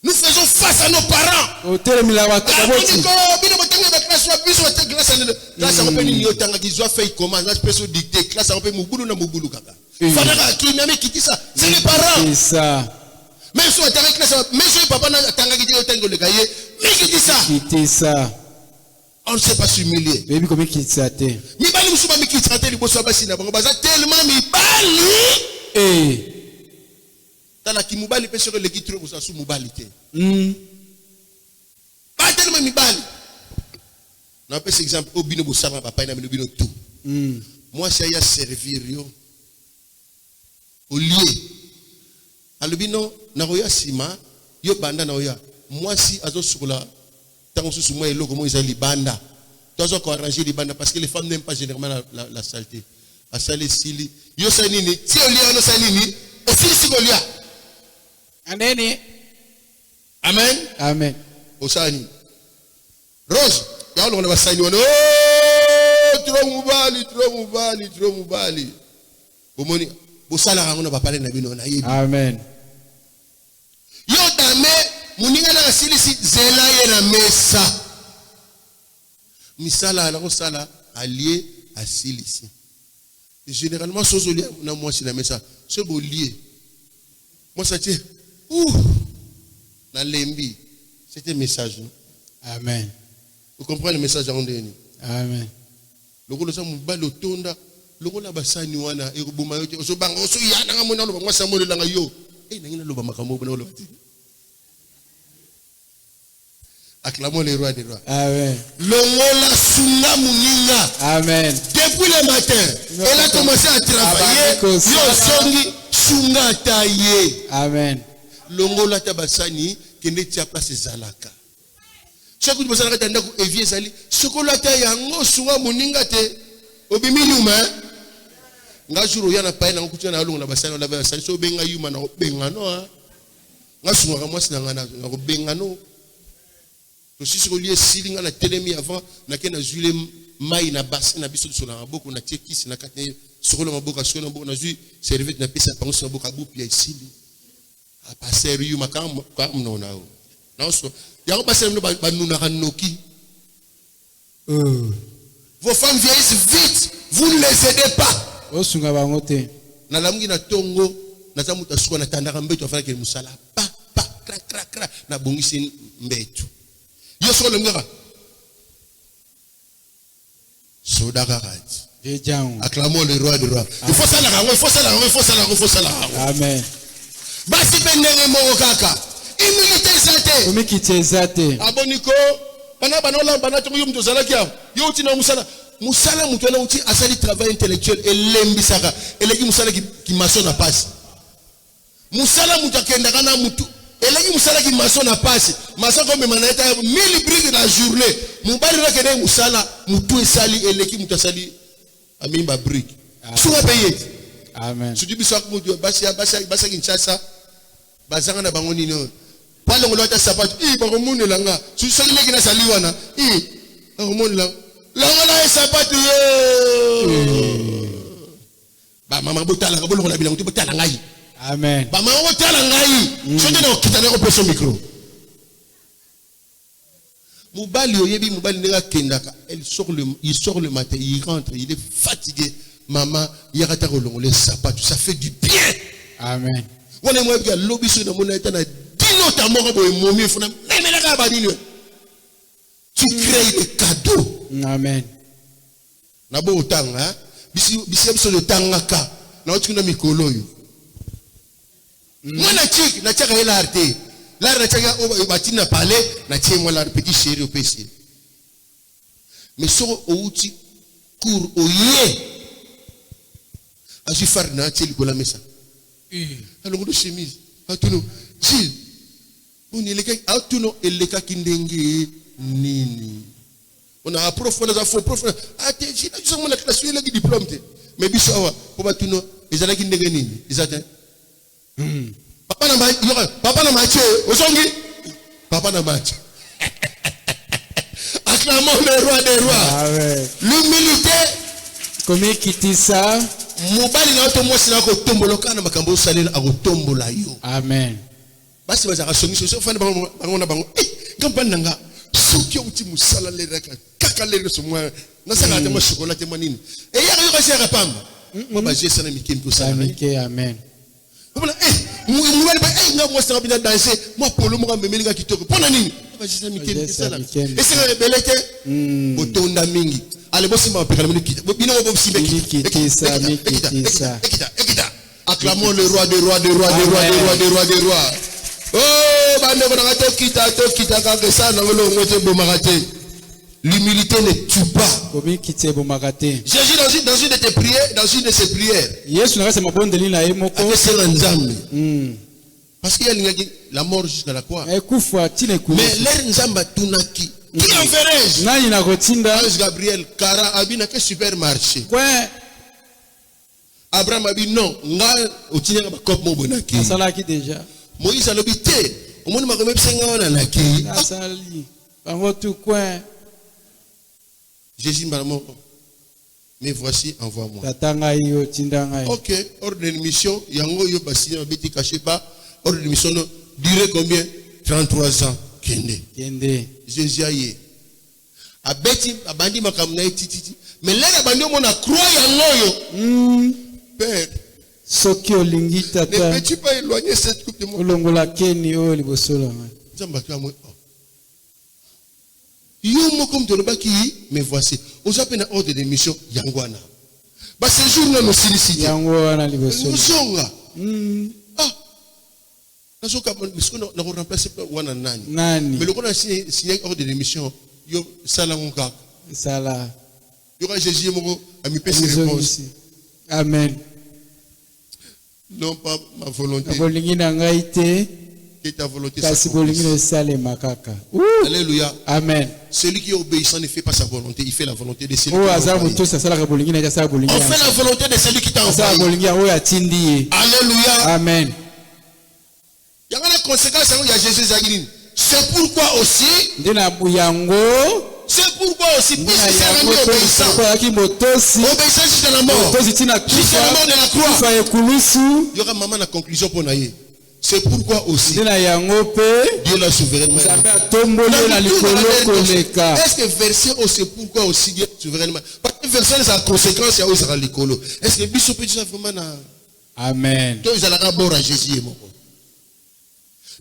Nous faisons face à nos parents. C'est les parents. Même si papa on ne sait pas s'humilier. Tala ki mubali pe sur le kitro ko sa su mubali te. Ba tellement mibali. Na pas cet exemple au bino bosama papa na bino tout. Moi c'est ya servir yo. Au lieu alubino na roya sima yo banda na roya. Moi si azo sukula tango susu moi eloko moi ezali banda. Toi ko arranger les bandes parce que les femmes n'aiment pas généralement la saleté. A sali sili yo sanini ti olia no sanini o sili sikolia. Andeni. Amen. Amen. Osani. Rose, ya lo na basani wana. Oh, trop mubali. Bomoni, bosala rango na bapale na bino na yebi. Amen. Yo dame muninga na sili si zela ye na mesa. Misala na kosala allié à silisi. Généralement sozolia na moi si na mesa. Ce beau lié. Moi ça tient. Na lembi. C'était un message. Non? Amen. Vous comprenez le message en dernier? Amen. Loko lo sa mubalo tonda, loko la basani wana e kubuma yote. Oso banga oso ya na ngamona lo bangwa samole langa yo. Na ngina lo bamakambo bona lo bati. Acclamons les rois des rois. Amen. Longola sunga muninga. Amen. Depuis le matin, elle a commencé à travailler. Yo songi sunga taye. Amen. Longola tabasani kende tia place zalaka. Chaque fois que vous allez dans le vieux sali, chocolat yango sunga muninga te obimi yuma. Nga juro yana pa na kutia na longo na basani na basani so benga yuma na benga no a. Nga sunga ka mwasi na ngana na benga no. To sisi ko lié silinga na telemi avant na ke na juile mai na bassin na biso so na boko na tiekisi na katne sokolo maboka sokolo maboka na jui serviette na pesa pango so maboka bu pia isili. A passer yuma kam no na o. Na so ya ko passer no ba nuna kanoki. Vos femmes vieillissent vite, vous ne les aidez pas. Osunga bangote. Na lamungi na tongo na tamuta suko na tandaka mbeto afala ke musala pa kra na bongisi mbeto. Yo so le ngaka. Soda garage. Acclamons le roi des rois. Il faut ça la Amen. Basi pendenge mo kaka. Humilité zate. Umikite zate. Aboniko bana banola bana to yo mto zalaki yo uti na musala mutu na uti asali travail intellectuel elembisaka eleki musala ki maso na pasi. Musala mutu akenda kana mutu eleki musala ki maso na pasi. Maso ko mema na eta 1000 briques la journée. Mubali na kende musala mutu esali eleki mutu asali amimba brique. Souvent payé. Amen. Tu dis bisouak mutu basi Kinshasa bazanga na bango nino. Pale ngolota sapato bakomune langa. Tu sali leki na sali wana. Bakomune langa. Langa sapato yo. Ba mama botala ka bolongo na bilango tu botala ngai. Amen. Ba mama botala ngai. Sote na okitana ko peso micro. Mubali oyebi mubali ndeka kendaka. Il sort le matin, il rentre, il est fatigué. Maman, yakata kolongo les sapatos, ça fait du bien. Amen. On est moi qui a lobby sur le monde et dino ta mort pour momie fona même la kabadino. Tu crées des cadeaux. Amen. Na bo tanga, bisi biso de tangaka. Na otukuna mikolo yo. Moi na chaka ela arte. La na chaka o batina parler na tient moi la petit chéri au PC. Mais so outi cour oye. Aji farna teli ko la mesa. Alors de chemise atuno Gilles on eleka atuno eleka kindenge nini on a prof on a faux prof ate Gilles tu sais la classe il a diplôme mais biso awa pour batuno ezala kindenge nini ezata papa na mache osongi papa na mache acclamons le roi des rois. L'humilité comme kitisa mobali na to mwasi na ko tomboloka na makambo salela akotombola yo. Amen. Basi baza ka songi so fana bango na bango ngamba nanga soki uti musala le raka kaka le so mwa na saka ta mo chocolat te manini e ya ko ka pamba ba jesa na mikini ko sala mike. Amen. Bana mobali ba nga mwasi na bina danser mo polo mo kamemeli ka kitoko pona nini ba jesa mikini ko sala e sala belete botonda mingi. Allez, bon, c'est ma acclamons le roi des rois, des rois, des rois, des rois, des rois. Oh, L'humilité ne tue pas. Jésus dans une de tes prières, dans une de ses prières. Parce qu'il y a la mort jusqu'à la croix. Mais l'air nzamba tunaki. Qui enverrai-je? Gabriel, Kara, Abina, quel supermarché. Abraham a dit non. déjà. Moïse a l'habité. Au monde m'a remis Jésus m'a dit, mais voici, envoie-moi. Ok, ordre de mission, yango yo basi na beti caché pas. Ordre de mission durait combien? 33 ans. Kende. Jésus a yé. A beti a bandi makamna titi. Mais là a bandi on a croire yango yo. Père. Soki olingi tata. Ne peux-tu pas éloigner cette coupe de monde? Olongola keni o libosola. Zambaka mo. Yo mo comme de l'obaki, mais voici. On s'appelle un ordre de mission yangwana. Bah ce jour là nous silicite. Yangwana libosola. Nous sommes là. Ah. Parce qu'on a remplacé wana nani. Mais le qu'on a signé ordre de mission, yo sala ngaka. Sala. Yo ka Jésus mo a mis ses réponses. Amen. Non pas ma volonté. Et ta volonté. Alléluia. Amen. Celui qui est obéissant ne fait pas sa volonté, il fait la volonté de celui qui t'a envoyé. On fait la volonté de celui qui t'a envoyé. Alléluia. Amen. Il y a une conséquence, il y a Jésus Zagrin. C'est pourquoi aussi. C'est pourquoi aussi, puisque c'est un ami obéissant. Obéissant jusqu'à la mort. Jusqu'à la mort de la croix. Il y aura maman la conclusion pour naïe. C'est pourquoi aussi Dieu l'a souverainement. Est-ce que verset au c'est pourquoi aussi Dieu souverainement? Parce que verset c'est la conséquence il y a aussi l'écolo. Est-ce que Bishop peut dire vraiment na? Amen. Donc ils allaient d'abord à Jésus et mon.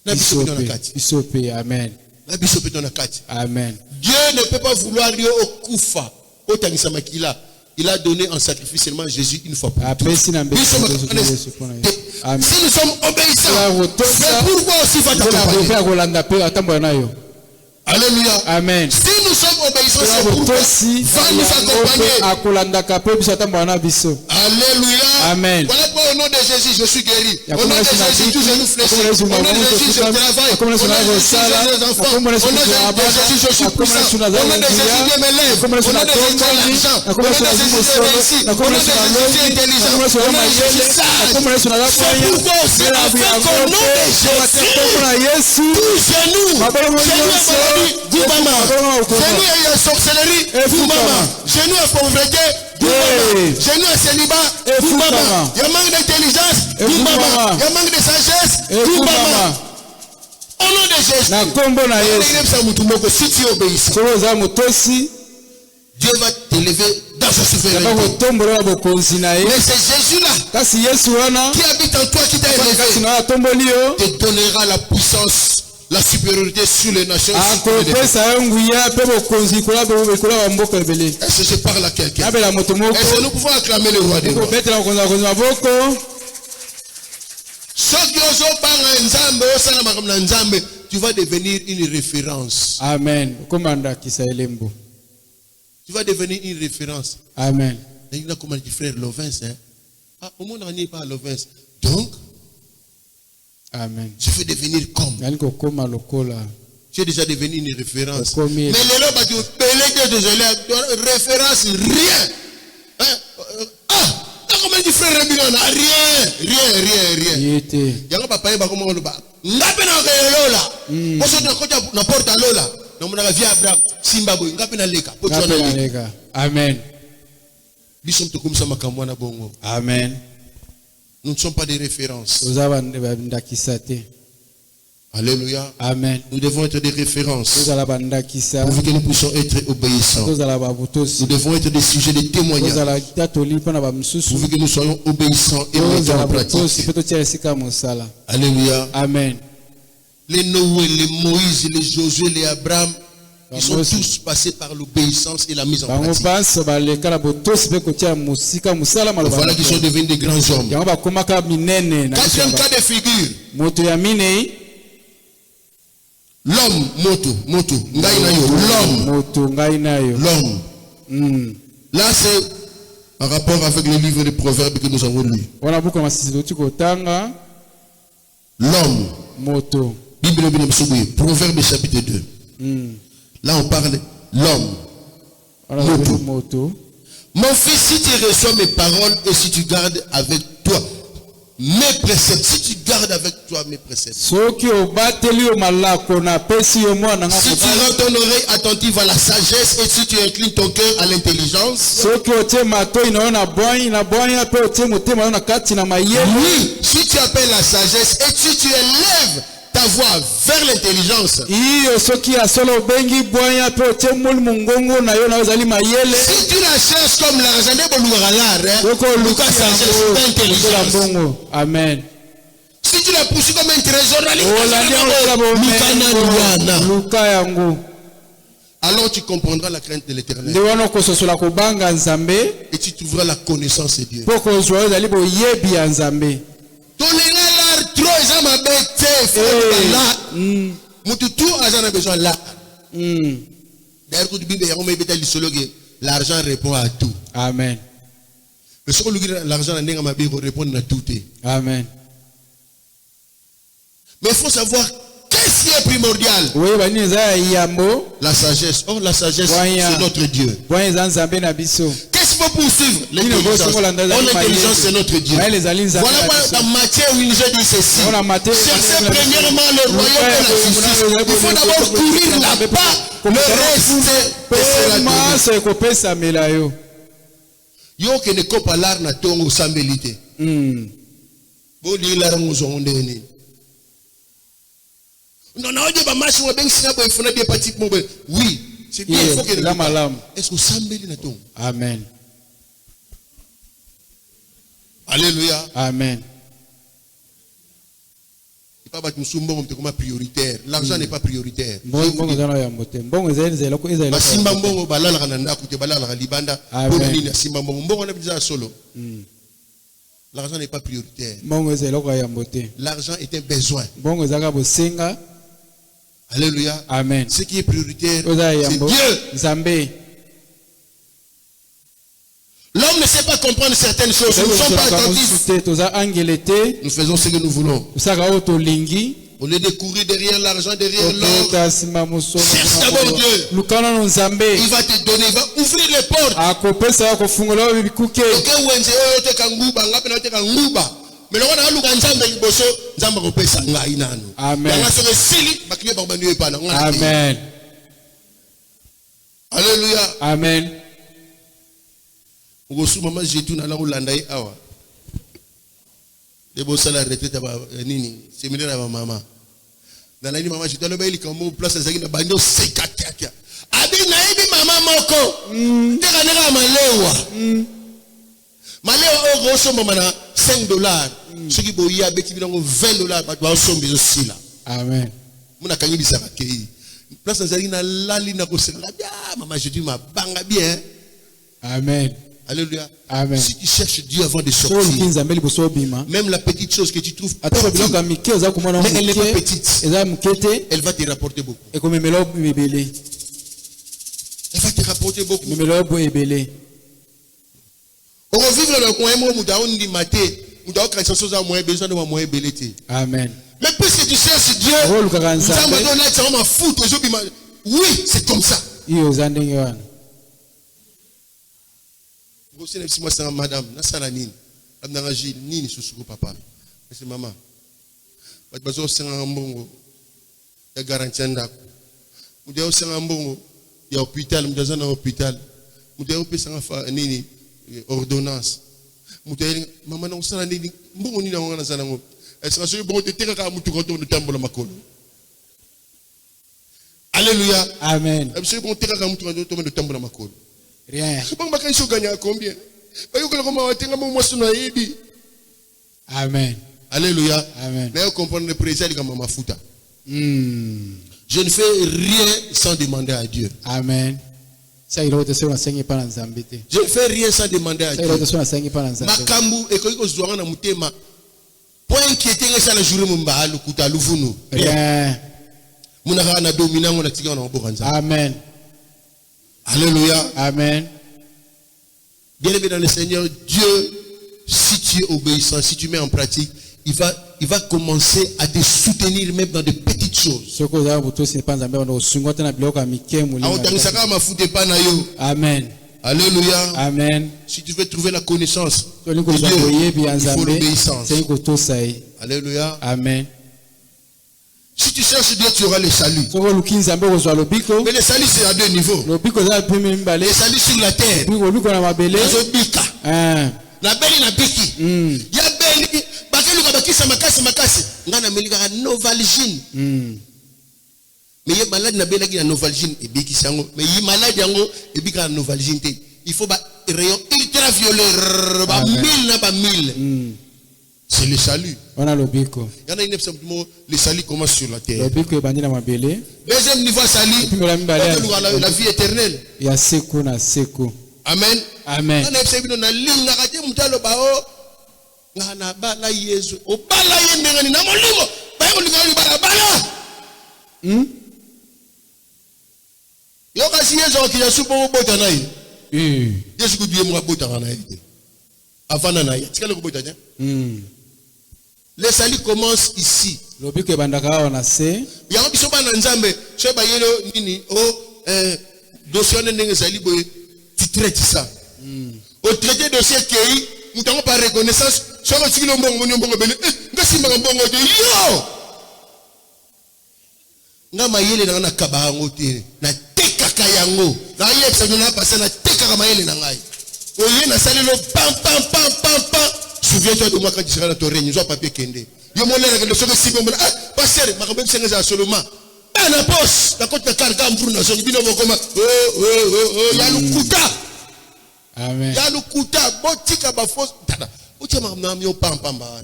Na Bishop dans la carte. Bishop amen. Na Bishop dans la carte. Amen. Dieu ne peut pas vouloir lui au kufa. Au tangisa makila. Il a donné en sacrifice seulement Jésus une fois pour toutes. Si nous sommes obéissants, c'est pourquoi aussi va t'accompagner. Alléluia. Amen. Si nous sommes obéissants, c'est pourquoi va nous accompagner. Alléluia. Amen. Voilà pourquoi au nom de Jésus, je suis guéri. Au nom de Jésus, tous genoux fléchis. Au nom de Jésus, je travaille. Au nom de Jésus, j'ai des enfants. Au nom de Jésus, je suis puissant. Au nom de Jésus, Dieu me lève. Au nom de Jésus, j'ai l'argent. Au nom de Jésus, j'ai réussi. Au nom de Jésus, j'ai intelligent. Au nom de Jésus, sage. C'est pourquoi aussi, afin qu'au nom de Jésus, tous genoux, Dibama. Genou et sorcellerie, Dibama. Genou et pauvreté, Dibama. Genou et célibat, Dibama. Il y a manque d'intelligence, Dibama. Il y a manque de sagesse, Dibama. Au nom de Jésus. Si tu obéis, Dieu va t'élever dans sa souveraineté. Mais c'est Jésus-là qui habite en toi, qui t'a élevé, te donnera la puissance, la supériorité sur les nations. Est-ce que je parle à quelqu'un? Est-ce que nous pouvons acclamer le roi des rois? Tu vas devenir une référence. Amen. Tu vas devenir une référence. Amen. Il y a comme dit frère Lovens. Ah, au monde n'est pas à Lovens. Donc, amen. Je veux devenir comme. Tu es déjà devenu une référence. Mais les gens, désolé, référence, rien. Ah, comment dit frère Rabinana? Rien. Il y a un papa qui comment on le bat. N'apena lola. Parce que na porte lola. Na mona via Abraham, Zimbabwe, n'apena leka. Amen. Bishop to comme ça makamwana bongo. Amen. Nous ne sommes pas des références. Alléluia. Amen. Nous devons être des références. Pour que nous puissions être obéissants. Nous devons être des sujets de témoignage. Pour que nous soyons obéissants et mettons en pratique. Alléluia. Amen. Les Noé, les Moïse, les Josué, les Abraham, ils sont tous passés par l'obéissance et la mise en pratique. Voilà qu'ils sont devenus des grands hommes. Quatrième cas de figure. L'homme, moto, ngai na yo. L'homme, moto ngai na yo. l'homme. Là, c'est en rapport avec le livre de Proverbes que nous avons lu. Wana buku masisitoti kotanga. L'homme. Moto. Bible Proverbes chapitre 2. Là, on parle l'homme. Moto. Mon fils, si tu reçois mes paroles et si tu gardes avec toi mes préceptes, si tu gardes avec toi mes préceptes, si tu rends ton oreille attentive à la sagesse et si tu inclines ton cœur à l'intelligence, oui, si tu appelles la sagesse et si tu élèves ta voix vers l'intelligence, si tu la cherches comme l'argent, amen. Si tu la poursuis comme un trésor, alors tu comprendras la crainte de l'Éternel et tu trouveras la connaissance de Dieu. L'argent répond à tout. Amen. Mais si l'argent répond à tout. Amen. Mais il faut savoir qu'est-ce qui est primordial. La sagesse. Oh, la sagesse, c'est notre Dieu. Qu'est-ce qu'il faut poursuivre? L'intelligence. Oh, l'intelligence, c'est notre Dieu. Voilà dans Matthieu où il dit ceci. Cherchez premièrement le royaume et la justice. Il faut d'abord courir là-bas. Le reste sera donné. Yo que ne copa l'art na tongo sambelité. Bon li la rango zondeni. Non non de ba machi wa bengi sinabo ifuna bien parti mo. Oui, c'est bien, il faut que est-ce que sambeli na tongo? Amen. Alléluia. Amen. Prioritaire. L'argent n'est pas prioritaire. L'argent n'est pas prioritaire. L'argent est un besoin. Alléluia. Amen. Ce qui est prioritaire, c'est Dieu. L'homme ne sait pas comprendre certaines choses. Nous ne sommes pas attentifs. Nous faisons ce que nous voulons. Au lieu de courir derrière l'argent, derrière l'or, cherche d'abord Dieu. Il va te donner, il va ouvrir les portes. Amen. Alléluia. Amen. Maman Jésus na la Hollande awa. De bossa la retraite ba nini, séminaire ba maman. Na nani maman Jésus na ba ili kambo place za kina bando sekatia. Abi na ibi maman moko. Teka neka malewa. Malewa o grosso mama na $5. Ce qui boya beti binango $20 ba ba sombi zo sila. Amen. Muna kanyi bisaka kei. Place za kina lali na ko sela bien, maman Jésus ma banga bien. Amen. Alléluia. Amen. Si tu cherches Dieu avant de sortir, même la petite chose que tu trouves petite, mais elle n'est pas petite, elle va te rapporter beaucoup. Elle va te rapporter beaucoup. On va vivre dans le coin, Amen. Mais puisque tu cherches Dieu, oui, c'est comme ça. Madame, nini susuku papa. C'est maman. Bazo senga mbongo ya garantie ndako. Mudia senga mbongo ya hôpital, mudia na hôpital. Mudia pesa nini ordonnance. Mudia maman na usana nini mbongo nini ngana sana ngo. Est-ce que bon te teka ka mutu ko to tambola makolo. Alléluia. Amen. Est-ce que bon teka ka mutu ko to tambola makolo. Rien. Combien? Amen. Alléluia. Amen. Mais vous comprenez le président comme ma fouta. Je ne fais rien sans demander à Dieu. Amen. Je ne fais rien sans demander à Dieu. Makambu ekoiko zouanga na mutema. Point inquiéter ça la journée mumba lukuta luvunu. Rien. Amen. Alléluia. Amen. Bien-aimé dans le Seigneur, Dieu, si tu es obéissant, si tu mets en pratique, il va commencer à te soutenir même dans de petites choses. Amen. Alléluia. Amen. Si tu veux trouver la connaissance de Dieu, il il faut l'obéissance. Alléluia. Amen. Si tu cherches Dieu, tu auras le salut. Mais le salut, c'est à deux niveaux. Le salut sur la terre. La belle na biki. Ya belle bakelu ka bakisa makasi. Ngana melika Novalgine. Mais il malade na belle qui na Novalgine et biki sango. Mais il malade yango et biki na Novalgine te. Il faut ba rayon ultraviolet ba 1000 na ba 1000. C'est le salut. On a le biko. Il y en a une simplement le salut commence sur la terre. Le biko est bandé dans ma belle. Deuxième niveau salut. La vie éternelle. Ya seku na seku. Amen. Amen. Le salut commence ici. Tu traites ça. Au traité de ce pays, nous n'avons pas reconnaissance. Si tu as un bon nga mayele na na kabango te na tekaka yango na yepsa na passer na tekaka mayele na ngai oye na salelo pam souviens-toi de moi quand tu seras dans ton règne nous papier kende yo molera que le soka sibo mon passer makambe senga za seulement na poche na côté karga mburu na songi bino bokoma ya lukuta. Amen. Ya lukuta botika ba fausse dada uche makamna yo pam bana.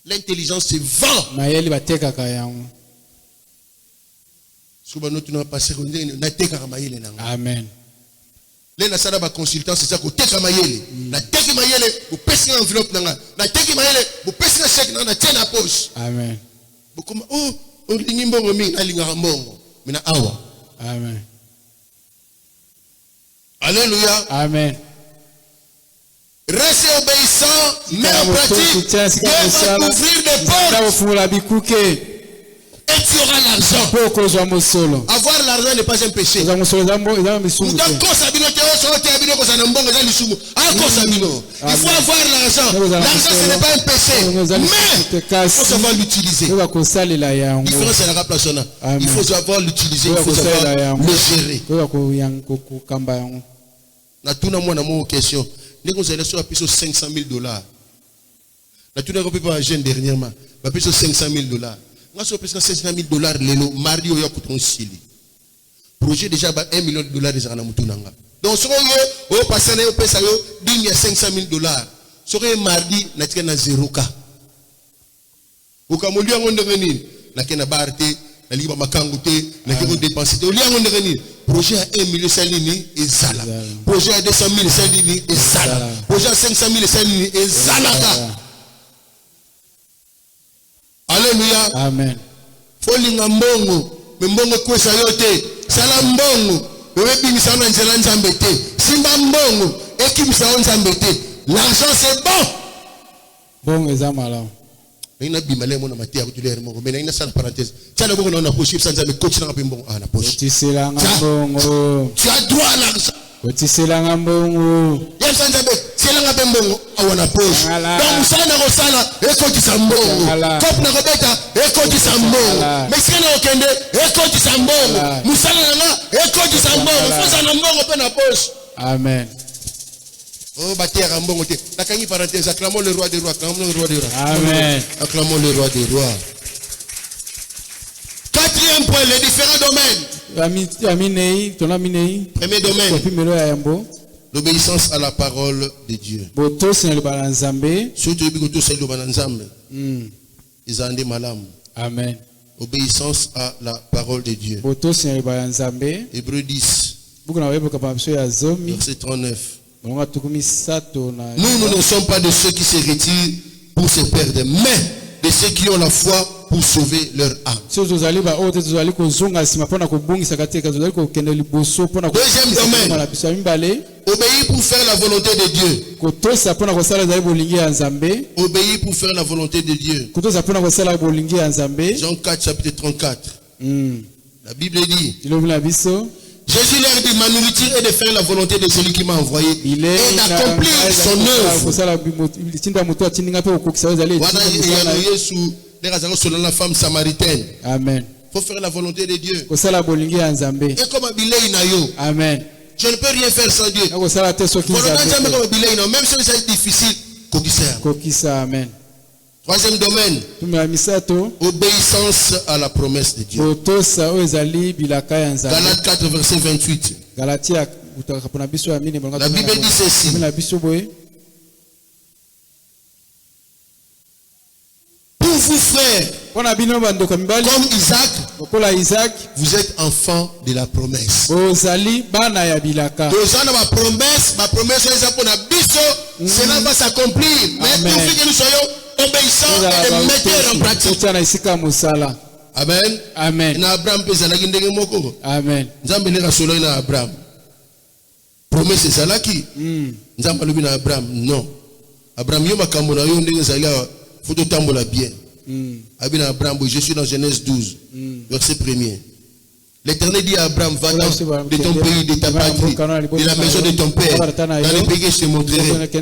L'intelligence c'est vent. Mayele batekaka yango. Amen. Les nasara ba consultant c'est ça ko teka mayele. Na teki mayele bu pesi enveloppe nanga. Na teki mayele bu pesi chèque na tienne à poche. Amen. Bu comme on lingi mbongo mingi alinga mbongo. Mina awa. Amen. Alléluia. Amen. Restez obéissant, mais en pratique, Dieu va t'ouvrir des portes. Et tu auras l'argent. Avoir l'argent n'est pas un péché. Il faut avoir l'argent. L'argent ce n'est pas un péché. Mais il faut savoir l'utiliser. Il faut savoir l'utiliser. Il faut savoir le gérer. Une question. Nous allons sur 500 000 $. La tout n'a pas jeune dernièrement. La plus 500 000 $. Moi, sur 500 000 $, le mardi au Yakuton Sili. Projet déjà $1 million déjà na mutunanga. Donc, sur au passé au pesa yo digne 500 000 $. Sur mardi na tika na 0K. Au kamoli yango ndengeni na kena barte na liba makangote na kena dépenser. Au liango ndengeni projet à 1 million salini et zala. Projet à 200 000 salini et zala. Projet à 500 000 salini et zalaka. Alléluia. Amen. Folinga mbongo, mbongo kwesa yote. Sala mbongo, webimisa na nzela nzambe te. Simba mbongo, ekimisa nzambe te. L'argent c'est bon. Bon ezamala. Ina bimale mona matia kutulere mongo. Mais ina sala parenthèse. Tiens le bongo na poche sans nzambe coach na mbongo na poche. Otiselanga mbongo. Tu as droit à l'argent. Otiselanga mbongo. Yesa nzambe selanga mbongo awana poche. Donc usana kosala ekotisa mbongo. Kop na kobeta ekotisa mbongo. Mesikana okende ekotisa mbongo. Musala nanga ekotisa mbongo. Fosa na mbongo pe na poche. Amen. Oh, bâtir mbongo te. Nakangi parenthèse, acclamons le roi des rois, acclamons le roi des rois. Amen. Acclamons le roi des rois. Quatrième point, les différents domaines. Premier domaine, l'obéissance à la parole de Dieu. Amen. Obéissance à la parole de Dieu. Hébreux 10, verset 39. Nous ne sommes pas de ceux qui se retirent pour se perdre, mais de ceux qui ont la foi pour sauver leur âme. Deuxième domaine. Obéir pour faire la volonté de Dieu. Obéir pour faire la volonté de Dieu. Jean 4, chapitre 34. La Bible dit, Jésus leur dit, ma nourriture est de faire la volonté de celui qui m'a envoyé et d'accomplir son œuvre. Selon la femme samaritaine. Amen. Il faut faire la volonté de Dieu. Et comme Amen. je ne peux rien faire sans Dieu. Même si c'est difficile, Amen. Troisième domaine, obéissance à la promesse de Dieu. Galates 4, verset 28. La Bible dit ceci. Pour vous frères, comme Isaac, vous êtes enfants de la promesse. Ma promesse est pour la cela va s'accomplir. Mais pour que nous soyons obéissants et metteurs en pratique. Amen. Amen. Amen. Abraham. Promesse c'est ça qui. Abraham non. Abraham yo makamona yo ndenge zali faut tambola bien. Abraham, je suis dans Genèse 12, verset 1er. L'Éternel dit à Abraham, va de ton pays, de ta patrie, de la maison de ton père, dans le pays que je te montrerai. Il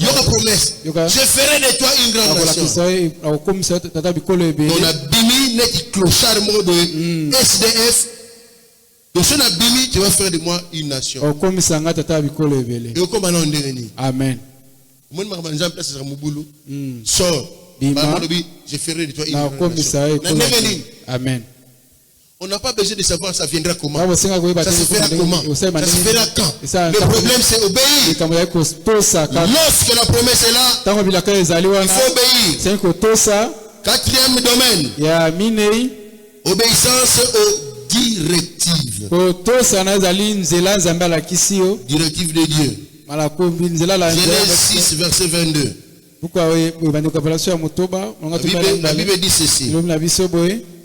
y aura promesse. Je ferai de toi une grande nation. On a bimi net clochard mode SDF. Donc si on a bimi, tu vas faire de moi une nation. Et comme on Amen. Sors. Je ferai de toi une grande nation. Amen. On n'a pas besoin de savoir ça viendra comment. Ça se fera comment. Ça se fera quand. Le problème c'est obéir. Lorsque la promesse est là, il faut obéir. Quatrième domaine. Obéissance aux directives. Directives de Dieu. Genèse 6, verset 22. La Bible dit ceci.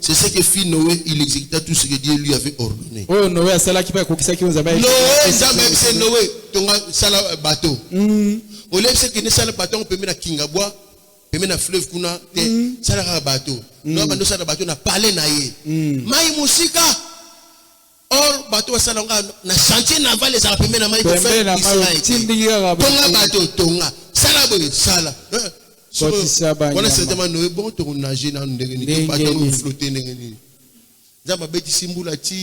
C'est ce que fit Noé, il exécuta tout ce que Dieu lui avait ordonné. Noé, c'est Noé, c'est le bateau. Au lieu de c'est le bateau, on peut mettre à Kingabwa, on peut mettre à fleuve, c'est le bateau. Nous avons le bateau, on a parlé naïe. Maï Moussika. Or, bateau, ça n'a pas chantier naval, ça a permis de faire Israël. Tonga bateau, Tonga. Sala. On a certainement Noé, bon, tu as nagé dans le bateau, tu as flotté. Tu as Simboula, tu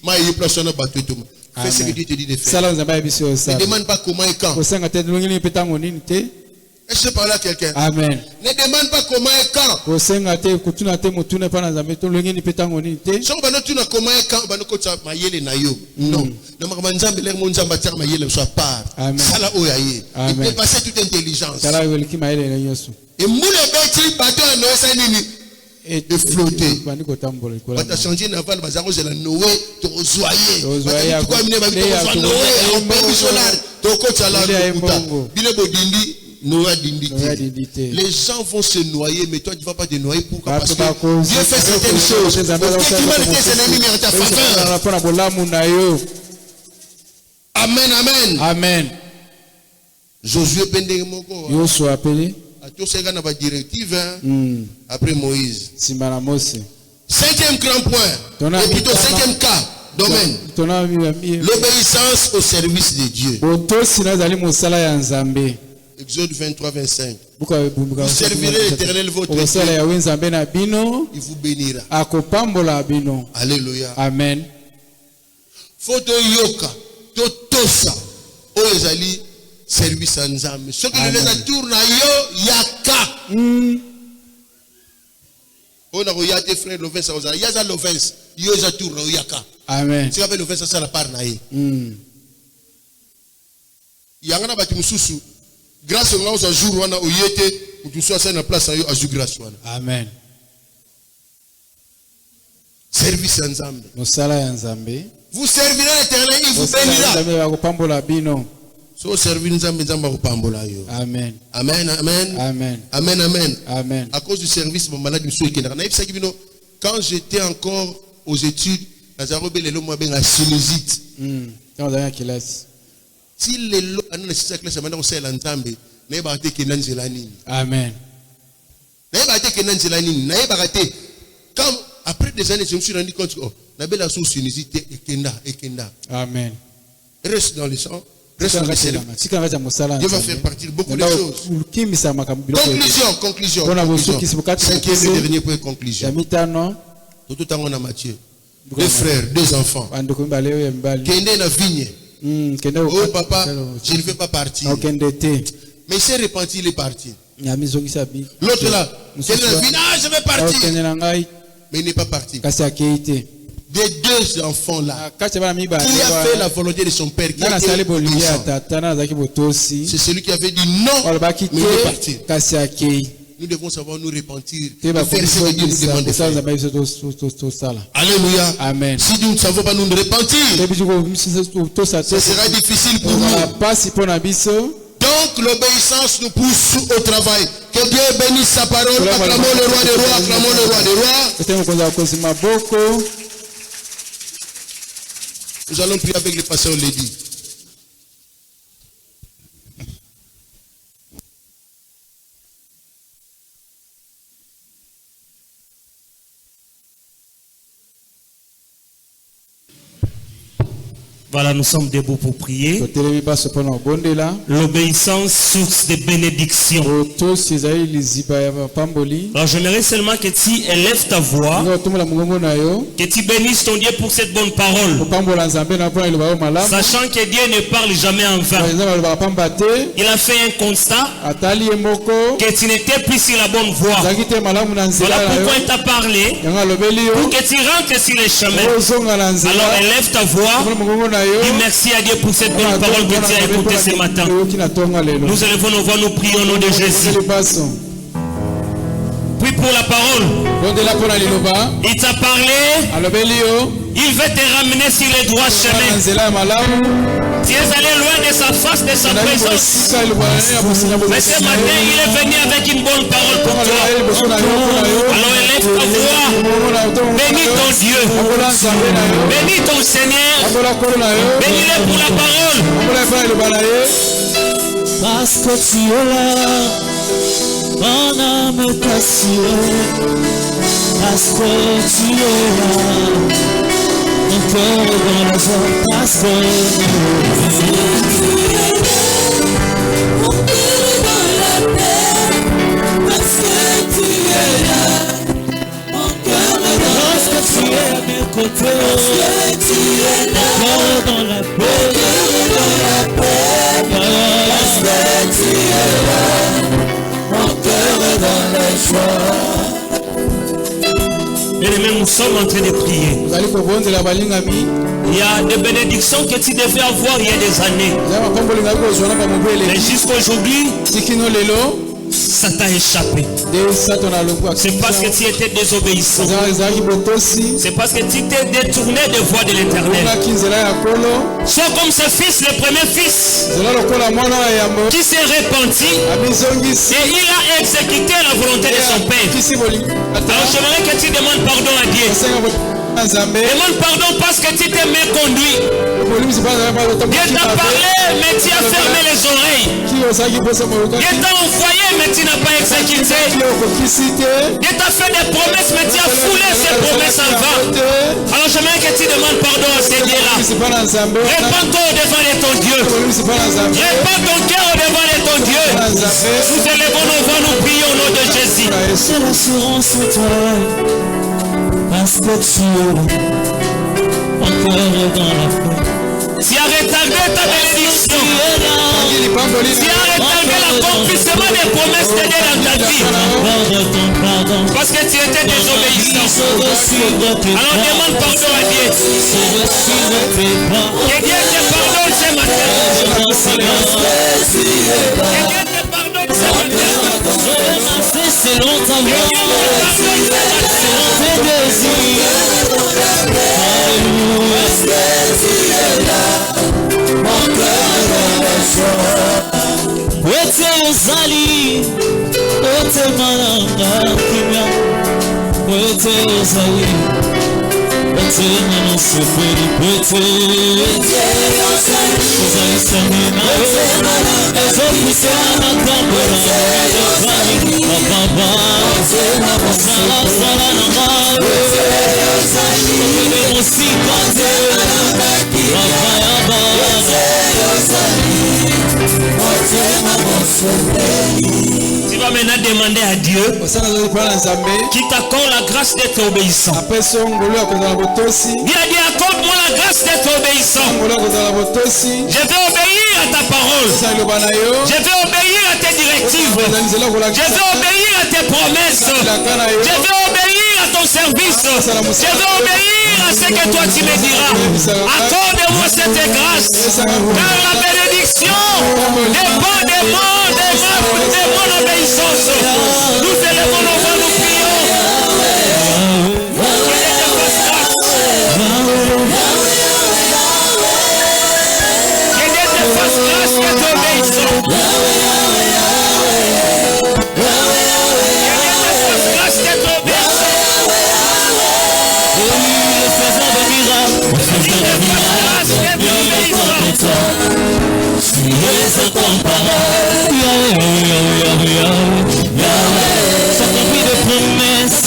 as place sur le bateau. Fais ce que Dieu te dit de faire. Ne demande pas comment et quand. Est-ce que je parle à quelqu'un? Amen. Ne demande pas comment et quand. Si on a comment et quand, non. Il dépassait toute intelligence. Et moule bêtis, bateau à Noé, ça nini. Et de flotter. Quand tu as changé naval, tu as Noé, tu as Zoyer. Les gens vont se noyer, mais toi tu ne vas pas te noyer. Pourquoi? Parce que Dieu fait certaines choses. Amen, amen. Amen. Josué Pendemoko. Yosu appelé. A tous ces gars n'ont directive après Moïse. Cinquième grand point. Et plutôt cinquième cas. Domaine. L'obéissance au service de Dieu. Exode 23, 25. Vous servirez l'Éternel votre Dieu. Il vous bénira. Alléluia. Amen. Photo yoka. Totosa. Oezali service à Nzambe. Ce qui les a tourné yo yaka. On a regardé frère l'offense à Oza. Yaza l'offense. Yo za tourné yaka. Amen. C'est avec l'offense à la part naïe. Yangana bati mususu. Grâce à nous, un jour, on a ouété, pour que tu sois à la place, à jour grâce. Amen. Service ensemble. Nous serons ensemble. Vous servirez l'Éternel, il vous bénira. So servir nous avons pambola yo. Amen. Amen, amen. Amen. Amen, amen. Amen. À cause du service, mon malade me souhaite. Quand j'étais encore aux études, Nazarobé les lois bien la sinusite. Dans la classe. Si les lois à nous c'est classe maintenant on sait l'entendre, n'ayez pas été que nanzelani. Amen. N'ayez pas été que nanzelani, n'ayez pas été. Quand après des années je me suis rendu compte que oh, la belle sous sinusite et kenda. Amen. Reste dans le sang. Reste dans le ciel. Dieu va faire partir beaucoup de choses. Conclusion. Cinquième et dernier point, conclusion. Tout temps on a Matthieu. 2 frères, 2 enfants. Kende na vigne. Oh papa, je ne fais pas partir. Mais il s'est repenti, il est parti. L'autre là, Kende na vigne, je vais partir. Mais il n'est pas parti. Des 2 enfants là, qui a fait la volonté de son père, qui a été obéissant. C'est celui qui avait dit non, mais il est parti. Nous devons savoir nous repentir, faire ce que Dieu nous demande de faire. Alléluia. Amen. Si nous ne savons pas nous repentir, ce sera difficile pour nous. Donc l'obéissance nous pousse au travail. Que Dieu bénisse sa parole. Acclamons le roi des rois, acclamons le roi des rois. Nous allons prier avec le pasteur Lady. Voilà, nous sommes debout pour prier. L'obéissance, source de bénédiction. Alors j'aimerais seulement que tu élèves ta voix, que tu bénisses ton Dieu pour cette bonne parole. Sachant que Dieu ne parle jamais en vain. Il a fait un constat que tu n'étais plus sur la bonne voie. Voilà pourquoi il t'a parlé, pour que tu rentres sur les chemins. Alors élève ta voix. Dis merci à Dieu pour cette bonne parole que tu as écoutée ce matin. Nous élevons nos voix, nous prions au nom de Jésus. Puis pour la parole, il t'a parlé, il veut te ramener sur les droits chemins. Tu es allé loin de sa face, de sa présence. Mais ce matin, il est venu avec une bonne parole pour toi. Alors élève ta voix. Bénis ton Dieu. Bénis ton Seigneur. Bénis-le pour la parole. Parce que tu es là, mon âme est assurée. Parce que tu es là, mon cœur est dans la joie. Parce que tu es là, mon cœur est dans la paix. Parce que tu es là, mon cœur est dans la paix. Parce que tu es à mes côtés. Parce que tu es là, mon cœur est dans la paix. Parce que tu es là, mon cœur est dans la joie. Bien-aimés, nous sommes en train de prier. Il y a des bénédictions que tu devais avoir il y a des années. Mais jusqu'aujourd'hui, ça t'a échappé. C'est parce que tu étais désobéissant. C'est parce que tu t'es détourné des voies de l'Éternel. Sois comme ce fils, le premier fils, qui s'est repenti et il a exécuté la volonté de son père. Alors j'aimerais que tu demandes pardon à Dieu. Demande pardon parce que tu t'es méconduit. Dieu t'a parlé, mais tu as fermé les oreilles. Dieu t'a envoyé, mais tu n'as pas exécuté. Dieu t'a fait des promesses, mais tu as foulé ces promesses en vain. Alors j'aimerais que tu demandes pardon à ces dieux-là. Répands-toi devant ton Dieu. Répands ton cœur devant ton Dieu. Nous élevons nos voix, nous prions au nom de Jésus. C'est l'assurance en toi. Parce que tu es là, mon cœur est dans la paix. Tu as retardé ta bénédiction. Tu as retardé l'accomplissement des promesses de Dieu dans ta vie. Parce que tu étais désobéissant. Alors demande pardon à Dieu. Que Dieu te pardonne ce matin. Que Dieu te pardonne ce matin. C'est longtemps. C'est désir. Alléluia. Mon cœur est dans la joie. malanga kimia Pwete ozali Pwete nano sepeli Pwete ozali sani na yo Ezo kusena tambora Ezali Papa Sala sala na mawe Okene musika te Papa ya bana Tu vas maintenant demander à Dieu qui t'accorde la grâce d'être obéissant. Il a dit accorde-moi la grâce d'être obéissant. Je vais obéir à ta parole. Je vais obéir à tes directives. Je vais obéir à tes promesses. Je vais obéir à ton service. Je vais obéir à ce que toi tu me diras. Accorde-moi cette grâce. Car la bénédiction dépend de mon obéissance. Nous élevons nos voix, nous prions. Que Dieu te fasse grâce d'être obéissant. Que Dieu te fasse grâce d'être obéissant. Le faisant de miracles, Que Dieu te fasse grâce d'être obéissant. tu es incomparable. Yahweh, ça t'emplit de promesses.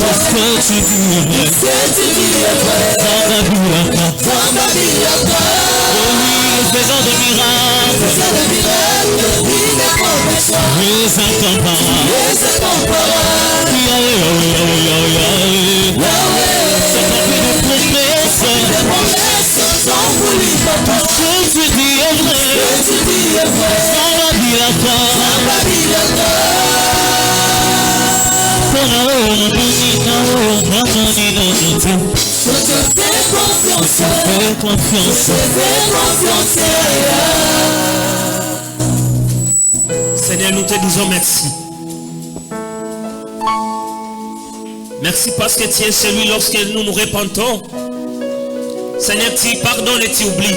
Parce que tu dis vrai. Dans ma vie à toi. Oh oui, le faisant de miracles. Tu es incomparable. Yahweh, ça t'emplit de promesses. Parce que tu dis vrai. Dans ma vie à toi. Seigneur, nous te disons merci. Merci parce que tu es celui lorsque nous nous repentons. Seigneur, tu pardonnes et tu oublies.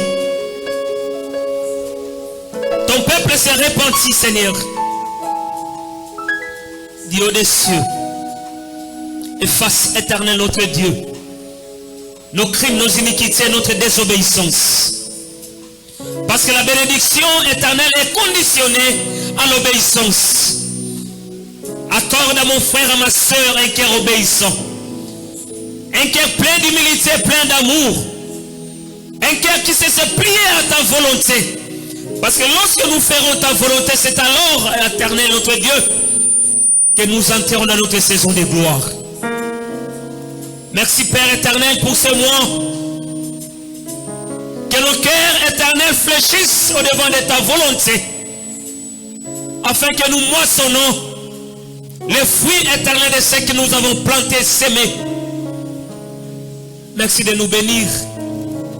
Ton peuple s'est repenti, Seigneur. Dieu des cieux, efface éternel notre Dieu nos crimes, nos iniquités, notre désobéissance. Parce que la bénédiction éternelle est conditionnée à l'obéissance. Accorde à mon frère, à ma soeur un cœur obéissant. Un cœur plein d'humilité, plein d'amour. Un cœur qui sait se plier à ta volonté. Parce que lorsque nous ferons ta volonté, c'est alors, éternel notre Dieu, que nous entrons dans notre saison de gloire. Merci Père éternel pour ce mois. Que nos cœurs éternels fléchissent au devant de ta volonté. Afin que nous moissonnons les fruits éternels de ce que nous avons planté, sémé. Merci de nous bénir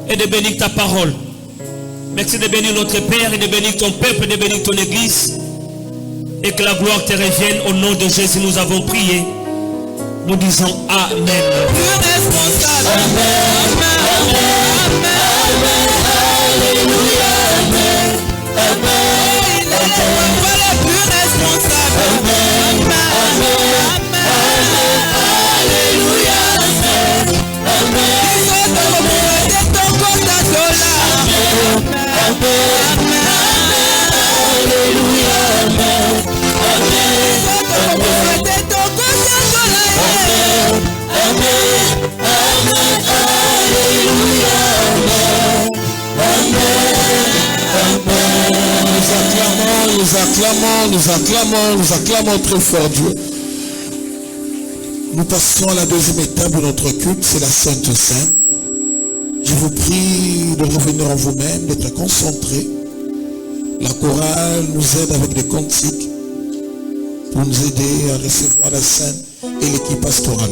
et de bénir ta parole. Merci de bénir notre Père et de bénir ton peuple, de bénir ton Église. Et que la gloire te revienne. Au nom de Jésus, nous avons prié. Nous disons Amen. Plus responsable. Amen. Amen. Alléluia. Amen. Amen. Il est le plus responsable. Amen. Amen. Alléluia. Amen. Amen. Il faut te représenter ton compte à dollars. Amen. Amen. Alléluia. Amen. Amen. Il faut te représenter ton compte à dollars. Amen. Amen. Alléluia. Nous acclamons très fort Dieu. Nous passons à la deuxième étape de notre culte, c'est la Sainte Seine. Je vous prie de revenir en vous-même, d'être concentrés. La chorale nous aide avec des cantiques pour nous aider à recevoir la Sainte et l'équipe pastorale.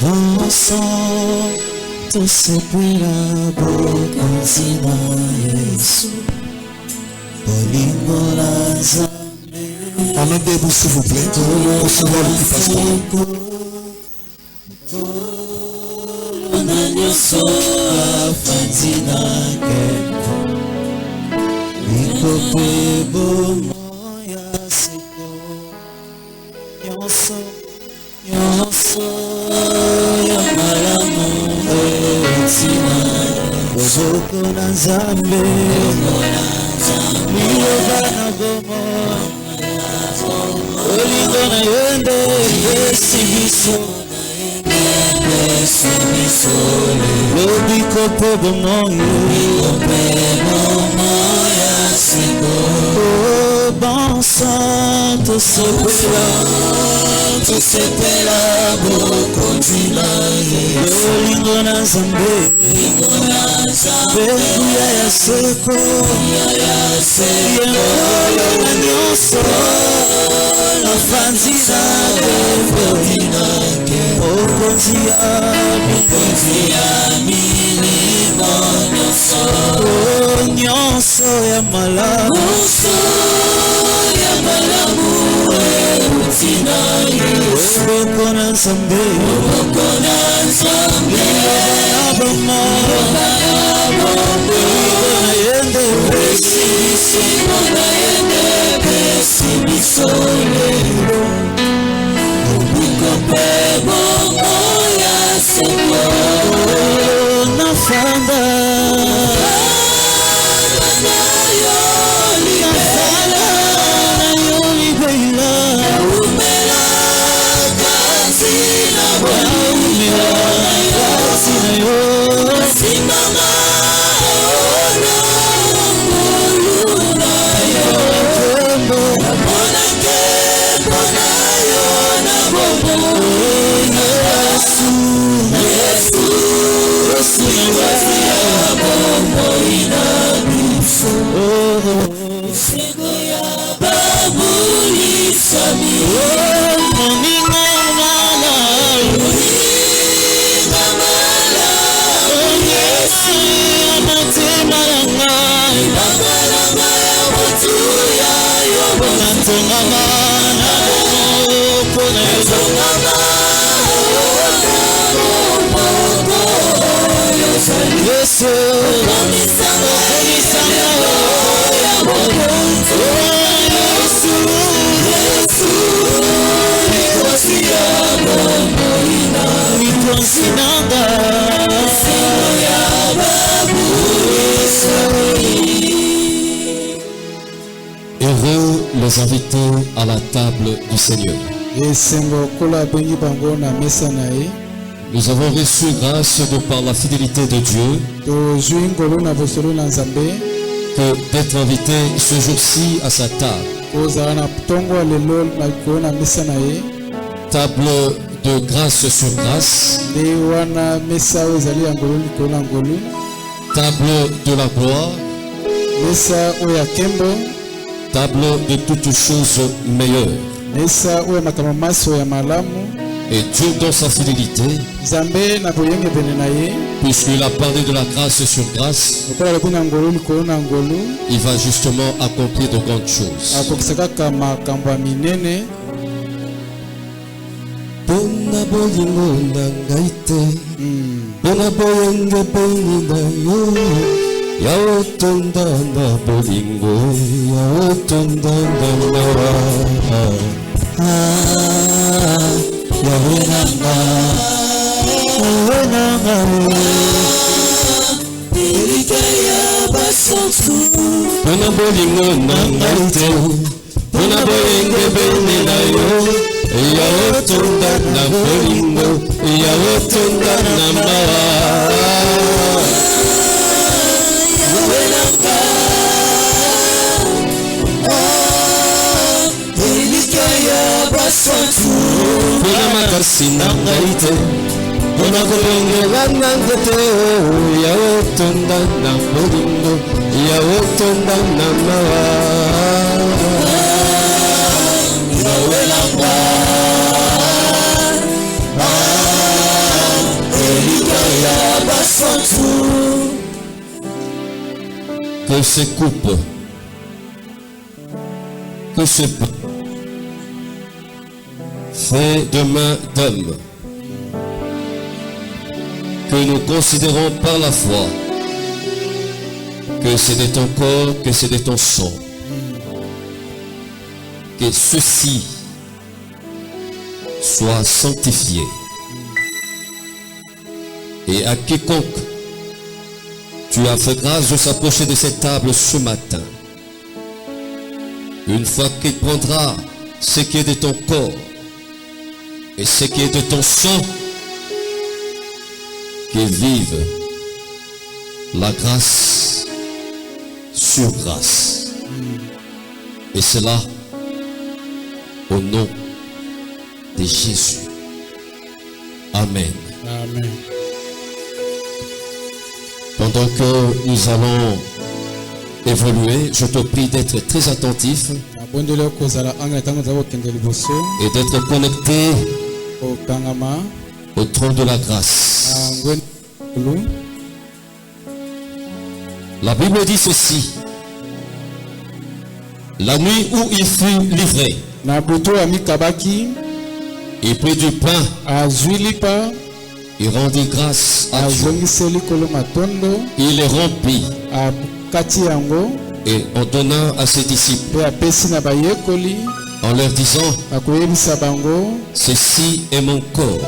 Dans son tosepela bokonzi na Yesu bolingo na Nzambe. On est debout s'il vous plaît. Recevez le petit pasteur. Na nyonso afandi na nkembo likope bomo ya seko nyonso ya malamu etina loboko na Nzambe liloba na bomo olingo na yo nde esi biso lobiko pe bomoyo ya seko bon sang tosepela bokonzi na Yesu olingo na Nzambe bekuya ya seko yemoyo na nyonso nafanzi na bokonzi ya milimo nyonso ya malamu euti na Yesu loboko na Nzambe na bomo na yende pesi biso lelo lobiko pe bomo ya seko nafanda Heureux les invités à la table du Seigneur. Nous avons reçu grâce de par la fidélité de Dieu que d'être invités ce jour-ci à sa table. Table de grâce sur grâce. Table de la gloire. Table de toutes choses meilleures. Et Dieu dans sa fidélité, puisqu'il a parlé de la grâce sur grâce, il va justement accomplir de grandes choses. Bona bolingo na ngai te bona boyenge boni na yo ya otonda na bolingo ya otonda na mawa ya wenanga elike ya basantu bona bolingo na ngai te bona boyenge boni na yo ya otonda na bolingo ya otonda na mawa ya wenanga elike ya basantu mpona makasi na ngai te mpona kolongela nanga te ya otonda na bolingo ya otonda na mawa ya wenanga que ces coupes, que ce pain fait de main d'homme, que nous considérons par la foi que c'est de ton corps, que c'est de ton sang, que ceci soit sanctifié. Et à quiconque tu as fait grâce de s'approcher de cette table ce matin, une fois qu'il prendra ce qui est de ton corps et ce qui est de ton sang, qu'il vive la grâce sur grâce. Et cela au nom de Jésus. Amen. Amen. Pendant que nous allons évoluer, je te prie d'être très attentif et d'être connecté au trône de la grâce. La Bible dit ceci: la nuit où il fut livré, il prit du pain, il rendit grâce à Dieu, il les rompit et en donnant à ses disciples, en leur disant: ceci est mon corps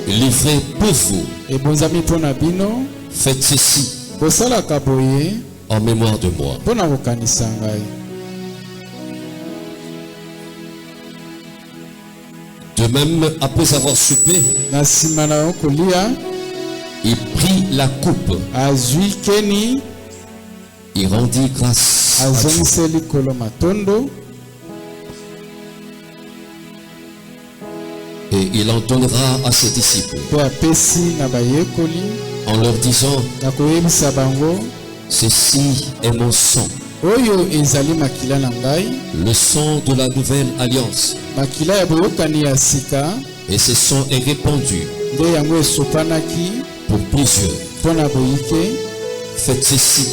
livré pour vous, faites ceci en mémoire de moi. De même, après avoir soupé, il prit la coupe, il rendit grâce à Dieu, et il en donnera à ses disciples en leur disant: ceci est mon sang, le sang de la nouvelle alliance, et ce sang est répandu pour plusieurs. Faites ceci,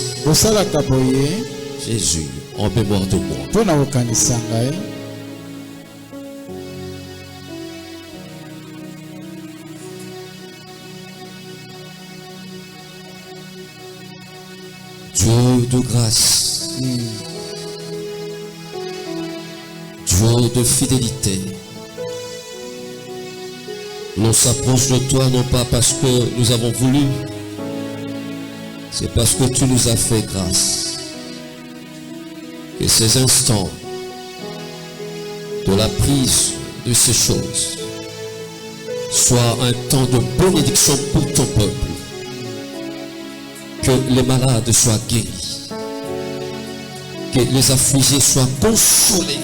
Jésus, en mémoire de moi. Dieu de grâce, Dieu de fidélité, l'on s'approche de toi non pas parce que nous avons voulu, c'est parce que tu nous as fait grâce. Que ces instants de la prise de ces choses soient un temps de bénédiction pour ton peuple. Que les malades soient guéris, que les affligés soient consolés,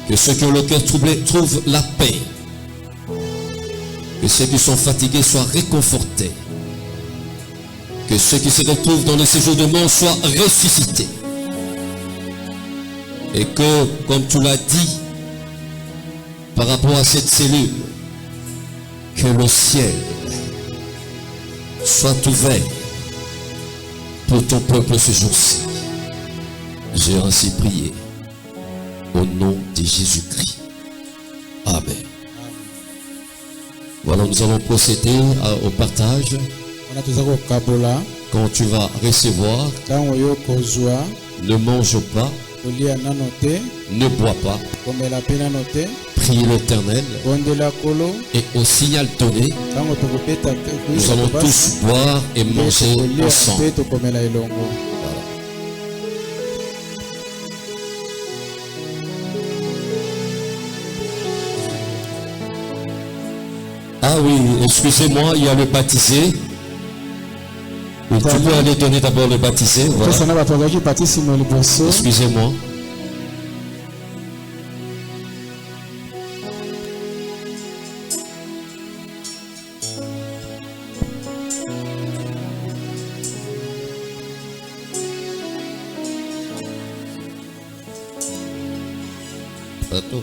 que ceux qui ont le cœur troublé trouvent la paix, que ceux qui sont fatigués soient réconfortés, que ceux qui se retrouvent dans le séjour de mort soient ressuscités, et que, comme tu l'as dit par rapport à cette cellule, que le ciel soit ouvert pour ton peuple ce jour-ci. J'ai ainsi prié au nom de Jésus-Christ. Amen. Voilà, nous allons procéder au partage. Quand tu vas recevoir, ne mange pas, ne bois pas, prie l'Éternel, et au signal donné, nous allons tous boire et manger ensemble. Voilà. Ah oui, excusez-moi, il y a le baptisé. Tu peux aller donner d'abord le baptisé. Voilà. Excusez-moi. Attends.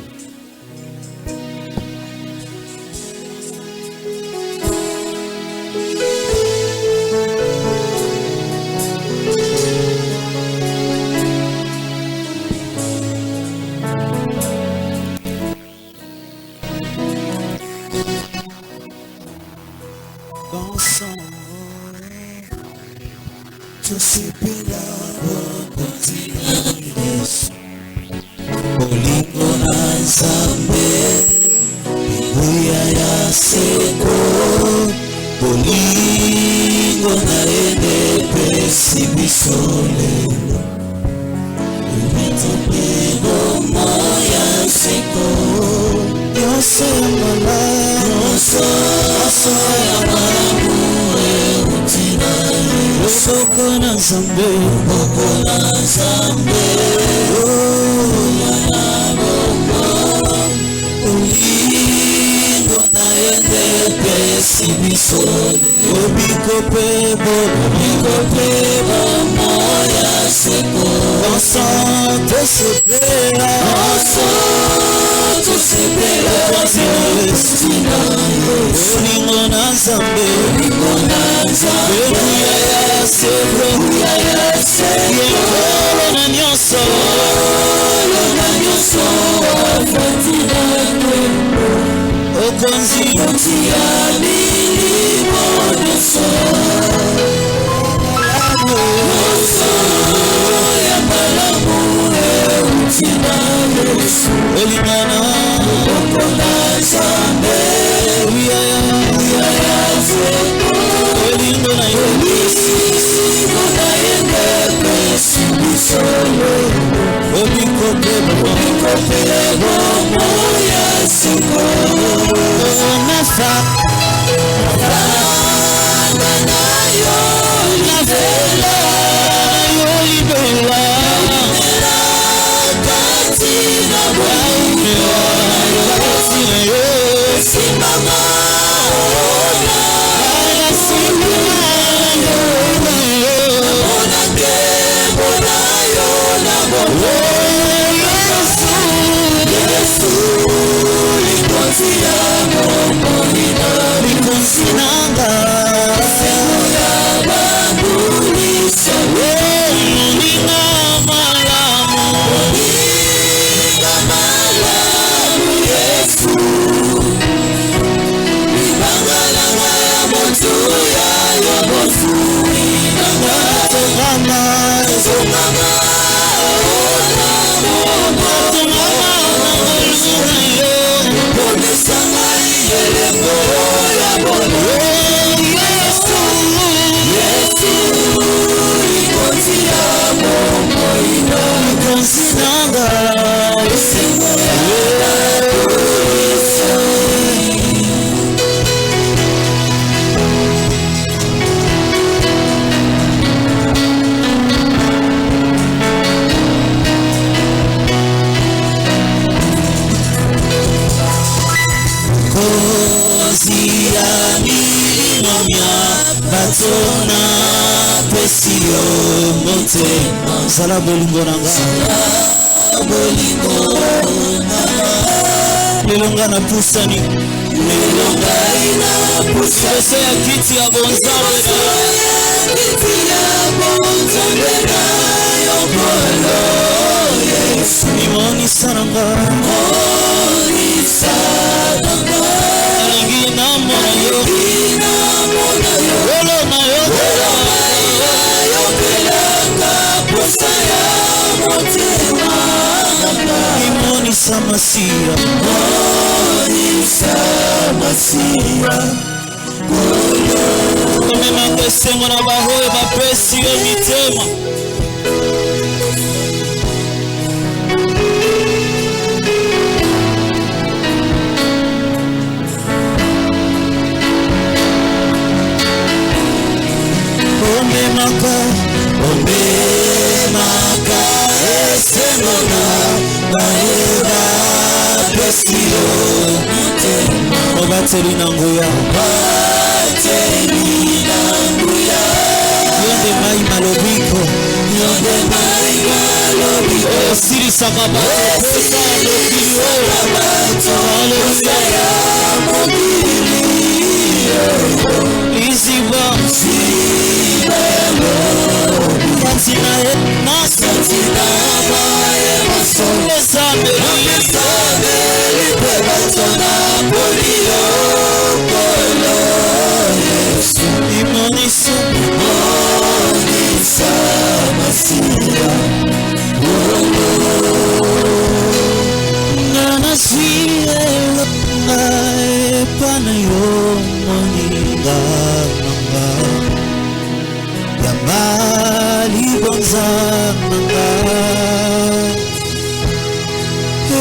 Yamali bonzamanga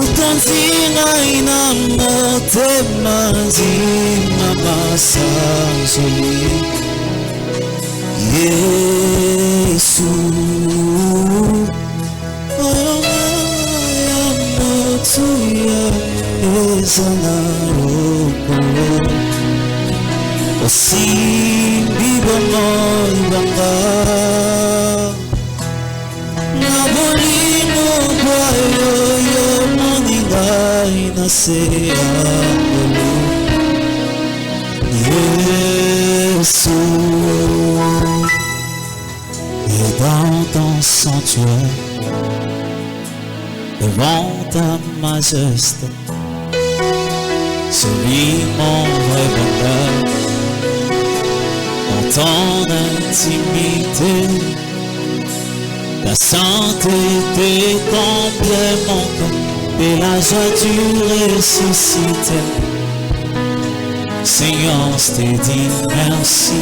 utanzina ina motema nzima masanzoli Yesu ya motu ya ezana roko osimbi bomoibanga na bolimo bwayo yo moningai na se ya molo Yesu et dans ton sanctuaire devant ta majesté celui mon vrai bonheur dans ton intimité la sainteté comblait mon corps et la joie du ressuscité Seigneur je te dis merci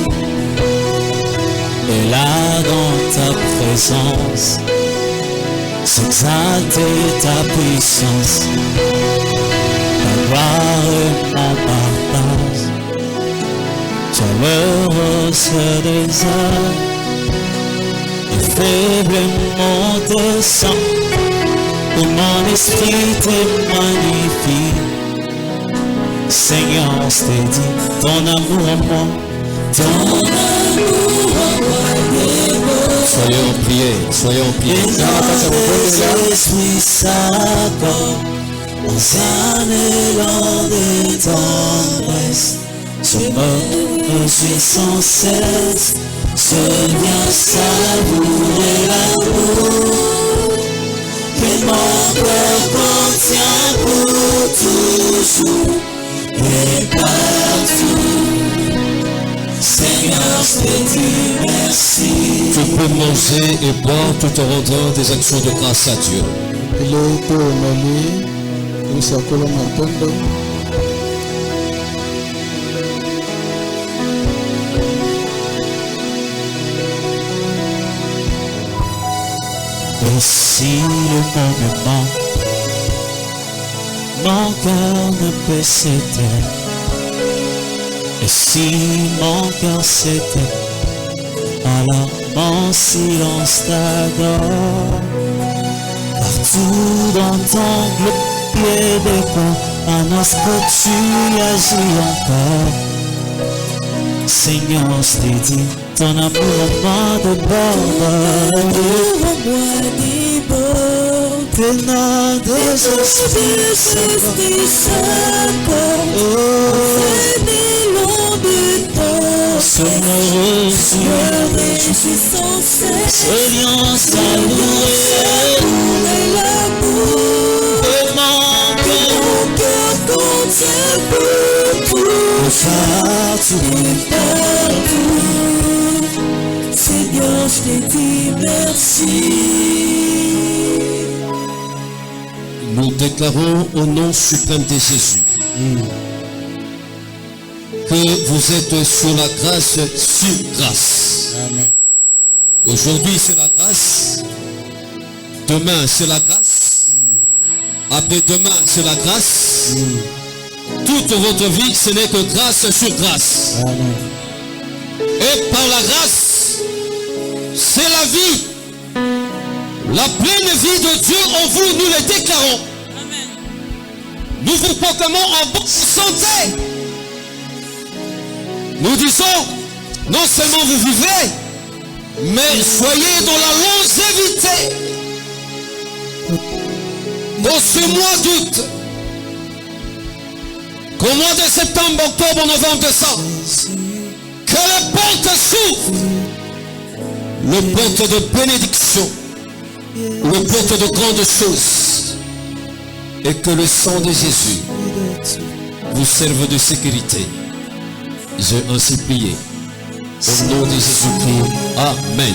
et là dans ta présence s'exalter ta puissance ta gloire et mon partage chaleureuse des âmes et faiblement descend et mon esprit te magnifie Seigneur je te dis ton amour en moi ton amour en moi Soyez en prière, soyez en prière. et dans l'esprit s'accorde dans un élan de tendresse je me réjouis sans cesse je viens savourer l'amour que mon cœur contient pour toujours et partout Seigneur je te dis merci Tu peux manger et boire tout en rendant des actions de grâce à Dieu. Et si le moment mon cœur ne peut s'éteindre et si mon cœur s'éteint alors mon silence t'adore partout dans ton globe de corps annonce que tu agis encore Seigneur je te dis ton amour en moi déborde tenant des esprits se me réjouis sans cesse Seigneur savourer l'amour de mon cœur contient pour partout Seigneur je te dis merci Nous déclarons au nom suprême de Jésus que vous êtes sur la grâce sur grâce. Amen. Aujourd'hui c'est la grâce, demain c'est la grâce, après-demain c'est la grâce. Toute votre vie ce n'est que grâce sur grâce. Amen. Et par la grâce, c'est la vie. La pleine vie de Dieu en vous, nous le déclarons. Amen. Nous vous proclamons en bonne santé. Nous disons, non seulement vous vivez, mais soyez dans la longévité. Dans ce mois d'août, qu'au mois de septembre, octobre, novembre, décembre, que les portes s'ouvrent, les portes de bénédiction, les portes de grandes choses, et que le sang de Jésus vous serve de sécurité. J'ai ainsi prié. Au nom de Jésus-Christ. Amen.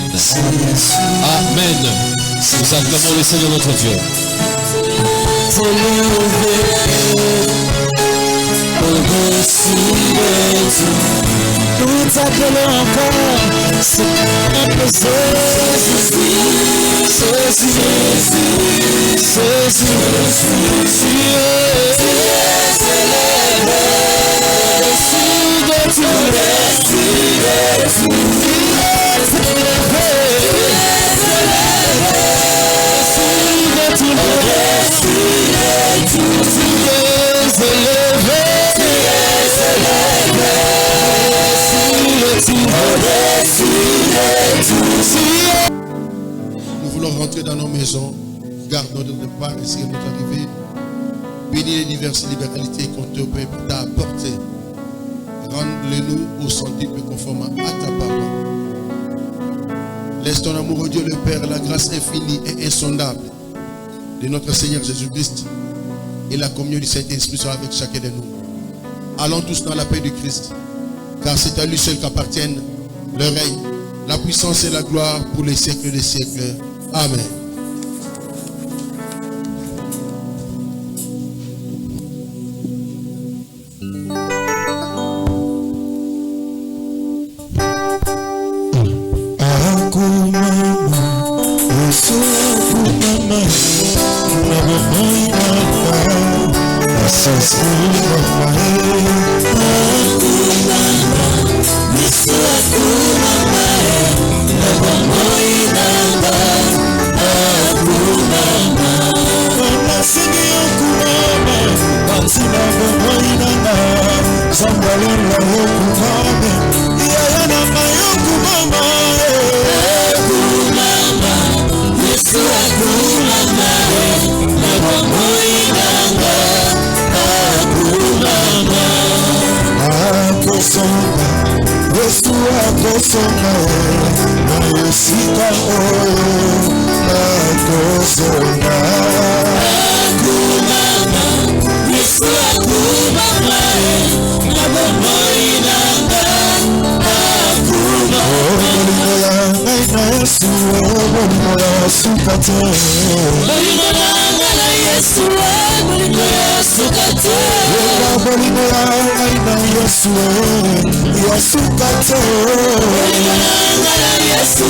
Amen. Nous acclamons le Seigneur notre Dieu. au au-dessus de tout. Nous t'appelons encore, c'est un peu Jésus, Jésus, Jésus, tu es élevé, au-dessus de tout, au-dessus de tout, tu es élevé, au-dessus de tout, au-dessus de tout, tu es élevé, Nous voulons rentrer dans nos maisons, gardons notre part et c'est notre arrivée. Bénis les diverses libéralités qu'on t'a apportées. Rends-les-nous au centuple conforme à ta parole. Laisse ton amour au Dieu le Père, la grâce infinie et insondable de notre Seigneur Jésus-Christ et la communion du Saint-Esprit soit avec chacun de nous. Allons tous dans la paix du Christ, car c'est à lui seul qu'appartiennent le règne, la puissance et la gloire pour les siècles des siècles. Amen. Yesu